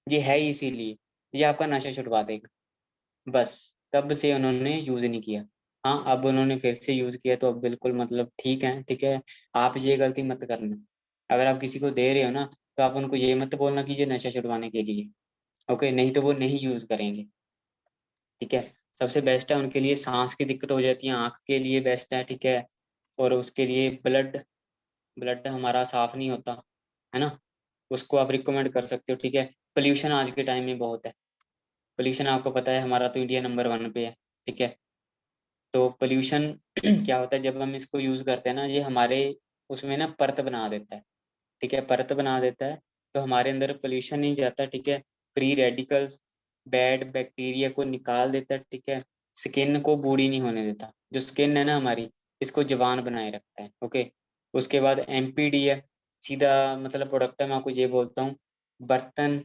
ये है ही इसीलिए, ये आपका नशा छुटवा देगा। बस तब से उन्होंने यूज नहीं किया। हाँ, अब उन्होंने फिर से यूज किया तो अब बिल्कुल मतलब ठीक है, ठीक है। आप ये गलती मत करना, अगर आप किसी को दे रहे हो ना, तो आप उनको ये मत बोलना कि ये नशा छुड़वाने के लिए। ओके, नहीं तो वो नहीं यूज करेंगे, ठीक है। सबसे बेस्ट है उनके लिए, सांस की दिक्कत हो जाती है, आंख के लिए बेस्ट है, ठीक है। और उसके लिए ब्लड, ब्लड हमारा साफ नहीं होता, है ना, उसको आप रिकमेंड कर सकते हो, ठीक है। पोल्यूशन आज के टाइम में बहुत है, पोल्यूशन आपको पता है हमारा तो इंडिया नंबर 1 पे है, ठीक है। तो पोल्यूशन क्या होता है, जब हम इसको यूज करते हैं ना, ये हमारे उसमें ना परत बना देता है, ठीक है, परत बना देता है। तो हमारे अंदर पोल्यूशन नहीं जाता, ठीक है। फ्री रेडिकल्स, बैड बैक्टीरिया को निकाल देता है, ठीक है। स्किन को बूढ़ी नहीं होने देता, जो स्किन है ना हमारी, इसको जवान बनाए रखता है। ओके। उसके बाद एमपीडी है, सीधा मतलब प्रोडक्ट है, मैं आपको ये बोलता हूँ, बर्तन,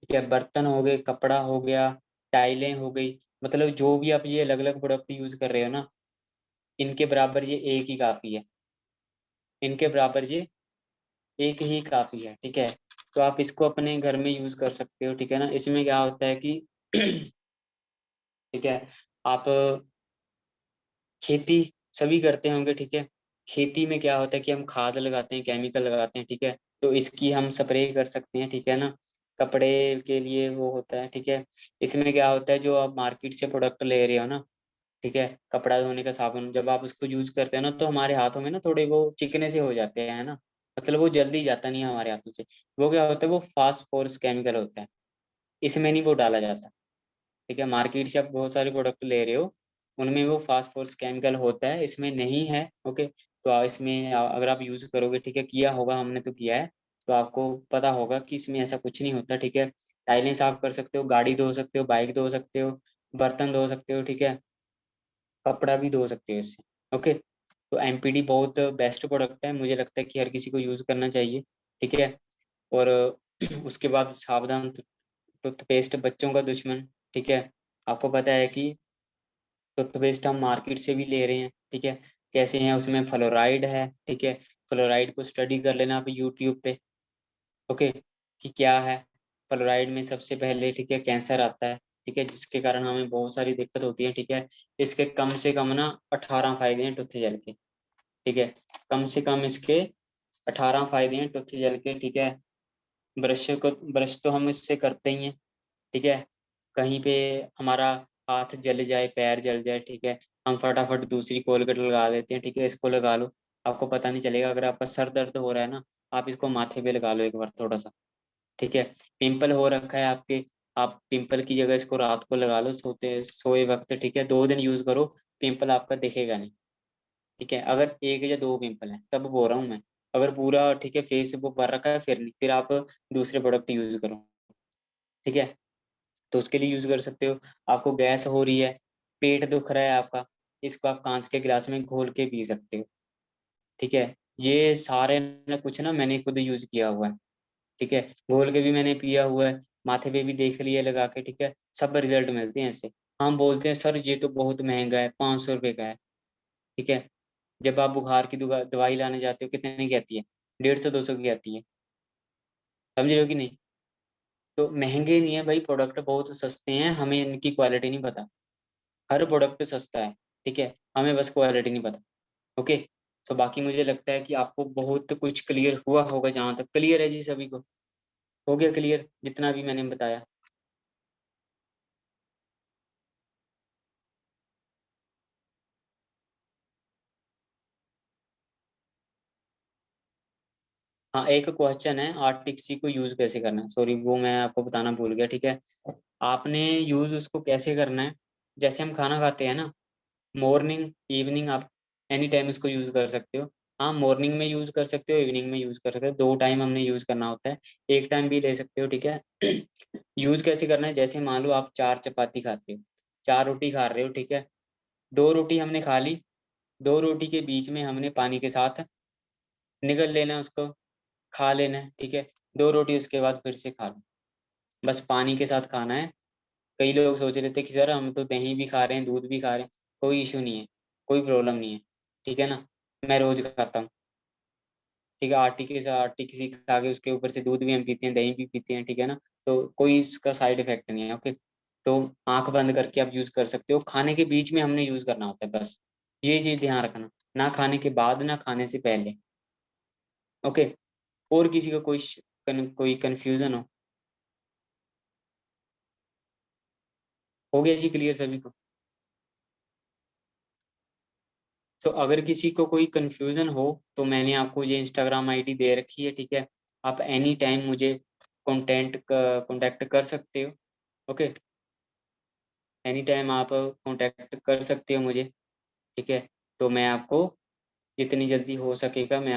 ठीक है, बर्तन हो गए, कपड़ा हो गया, टाइलें हो गई, मतलब जो भी आप ये अलग अलग प्रोडक्ट यूज कर रहे हो ना, इनके बराबर ये एक ही काफी है, इनके बराबर ये एक ही काफी है, ठीक है। तो आप इसको अपने घर में यूज कर सकते हो, ठीक है ना। इसमें क्या होता है कि ठीक है, आप खेती सभी करते होंगे, ठीक है। खेती में क्या होता है कि हम खाद लगाते हैं, केमिकल लगाते हैं, ठीक है। तो इसकी हम स्प्रे कर सकते हैं, ठीक है ना। कपड़े के लिए वो होता है, ठीक है। इसमें क्या होता है, जो आप मार्केट से प्रोडक्ट ले रहे हो ना, ठीक है, कपड़ा धोने का साबुन, जब आप उसको यूज करते हैं ना, तो हमारे हाथों में ना थोड़े वो चिकने से हो जाते हैं ना, मतलब वो जल्दी जाता नहीं है हमारे हाथों से। वो क्या होता है, वो फास्फोरस केमिकल होता है, इसमें नहीं वो डाला जाता, ठीक है। मार्केट से आप बहुत सारे प्रोडक्ट ले रहे हो, उनमें वो फास्फोरस केमिकल होता है, इसमें नहीं है। ओके। तो इसमें अगर आप यूज करोगे, ठीक है, किया होगा, हमने तो किया है, तो आपको पता होगा कि इसमें ऐसा कुछ नहीं होता, ठीक है। टाइलें साफ कर सकते हो, गाड़ी धो सकते हो, बाइक धो सकते हो, बर्तन धो सकते हो, ठीक है, कपड़ा भी धो सकते हो इससे। ओके। तो एमपीडी बहुत बेस्ट प्रोडक्ट है, मुझे लगता है कि हर किसी को यूज करना चाहिए, ठीक है। और उसके बाद सावधान, टूथपेस्ट बच्चों का दुश्मन, ठीक है। आपको पता है कि टूथपेस्ट हम मार्केट से भी ले रहे हैं, ठीक है, कैसे हैं, उसमें फ्लोराइड है, ठीक है। फ्लोराइड को स्टडी कर लेना आप यूट्यूब पे, ओके, कि क्या है। फ्लोराइड में सबसे पहले, ठीक है, कैंसर आता है, ठीक है, जिसके कारण हमें बहुत सारी दिक्कत होती है, ठीक है। इसके कम से कम ना 18 फायदे हैं टूथ जेल के, ठीक है। कम से कम इसके 18 फायदे हैं टूथ जेल के, ठीक है। ब्रश तो हम इससे करते ही हैं, ठीक है। कहीं पे हमारा हाथ जल जाए, पैर जल जाए, ठीक है, हम फटाफट दूसरी कोलगेट लगा देते हैं, ठीक है। इसको लगा लो, आपको पता नहीं चलेगा। अगर आपका सर दर्द हो रहा है ना, आप इसको माथे पे लगा लो एक बार थोड़ा सा, ठीक है। पिंपल हो रखा है आपके, आप पिंपल की जगह इसको रात को लगा लो सोए वक्त, ठीक है। 2 दिन यूज करो, पिंपल आपका दिखेगा नहीं, ठीक है। अगर 1 या 2 पिंपल है तब बोल रहा हूँ मैं। अगर पूरा, ठीक है, फेस वो भर रखा है, फिर नहीं, फिर आप दूसरे प्रोडक्ट यूज करो, ठीक है। तो उसके लिए यूज कर सकते हो। आपको गैस हो रही है, पेट दुख रहा है आपका, इसको आप कांच के गिलास में घोल के पी सकते हो, ठीक है। ये सारे न कुछ ना मैंने खुद यूज किया हुआ है, ठीक है। घोल के भी मैंने पिया हुआ है, माथे पे भी देख लिया लगा के, ठीक है। सब रिजल्ट मिलते हैं इससे। हम बोलते हैं सर ये तो बहुत महंगा है, 500 रुपये का है, ठीक है। जब आप बुखार की दवाई लाने जाते हो कितने की आती है? 150-200 की आती है, समझ रहे हो कि नहीं? तो महंगे नहीं है भाई, प्रोडक्ट बहुत सस्ते हैं, हमें इनकी क्वालिटी नहीं पता। हर प्रोडक्ट सस्ता है, ठीक है, हमें बस क्वालिटी नहीं पता। ओके। तो बाकी मुझे लगता है कि आपको बहुत कुछ क्लियर हुआ होगा, जहाँ तक क्लियर है जी सभी को। हो गया क्लियर जितना भी मैंने बताया? हाँ, एक क्वेश्चन है, आर्टिक सी को यूज कैसे करना है, सॉरी वो मैं आपको बताना भूल गया, ठीक है। आपने यूज उसको कैसे करना है, जैसे हम खाना खाते हैं ना, मॉर्निंग इवनिंग, आप एनी टाइम इसको यूज कर सकते हो। हाँ, मॉर्निंग में यूज कर सकते हो, इवनिंग में यूज कर सकते हो, 2 टाइम हमने यूज करना होता है। एक टाइम भी ले सकते हो, ठीक है। यूज कैसे करना है, जैसे मान लो आप 4 चपाती खाते हो, 4 रोटी खा रहे हो, ठीक है। 2 रोटी हमने खा ली, 2 रोटी के बीच में हमने पानी के साथ निगल लेना है उसको, खा लेना है, ठीक है। 2 रोटी उसके बाद फिर से खा लो, बस पानी के साथ खाना है। कई लोग सोच रहे थे कि सर हम तो दही भी खा रहे हैं, दूध भी खा रहे हैं, कोई इशू नहीं है, कोई प्रॉब्लम नहीं है, ठीक है ना। मैं रोज खाता हूँ, ठीक है। आटी के साथ आटी किसी खा के उसके ऊपर से दूध भी हम पीते हैं, दही भी पीते हैं, ठीक है ना। तो कोई इसका साइड इफेक्ट नहीं है, ओके। तो आंख बंद करके आप यूज कर सकते हो, खाने के बीच में हमने यूज करना होता है बस, ये चीज ध्यान रखना, ना खाने के बाद ना खाने से पहले, ओके। और किसी का कोई कंफ्यूजन हो गया जी क्लियर सभी को? तो अगर किसी को कोई कंफ्यूजन हो तो मैंने आपको ये इंस्टाग्राम आईडी दे रखी है, ठीक है। आप एनी टाइम मुझे कांटेक्ट कर सकते हो, ओके। एनी टाइम आप कांटेक्ट कर सकते हो मुझे, ठीक है। तो मैं आपको जितनी जल्दी हो सकेगा मैं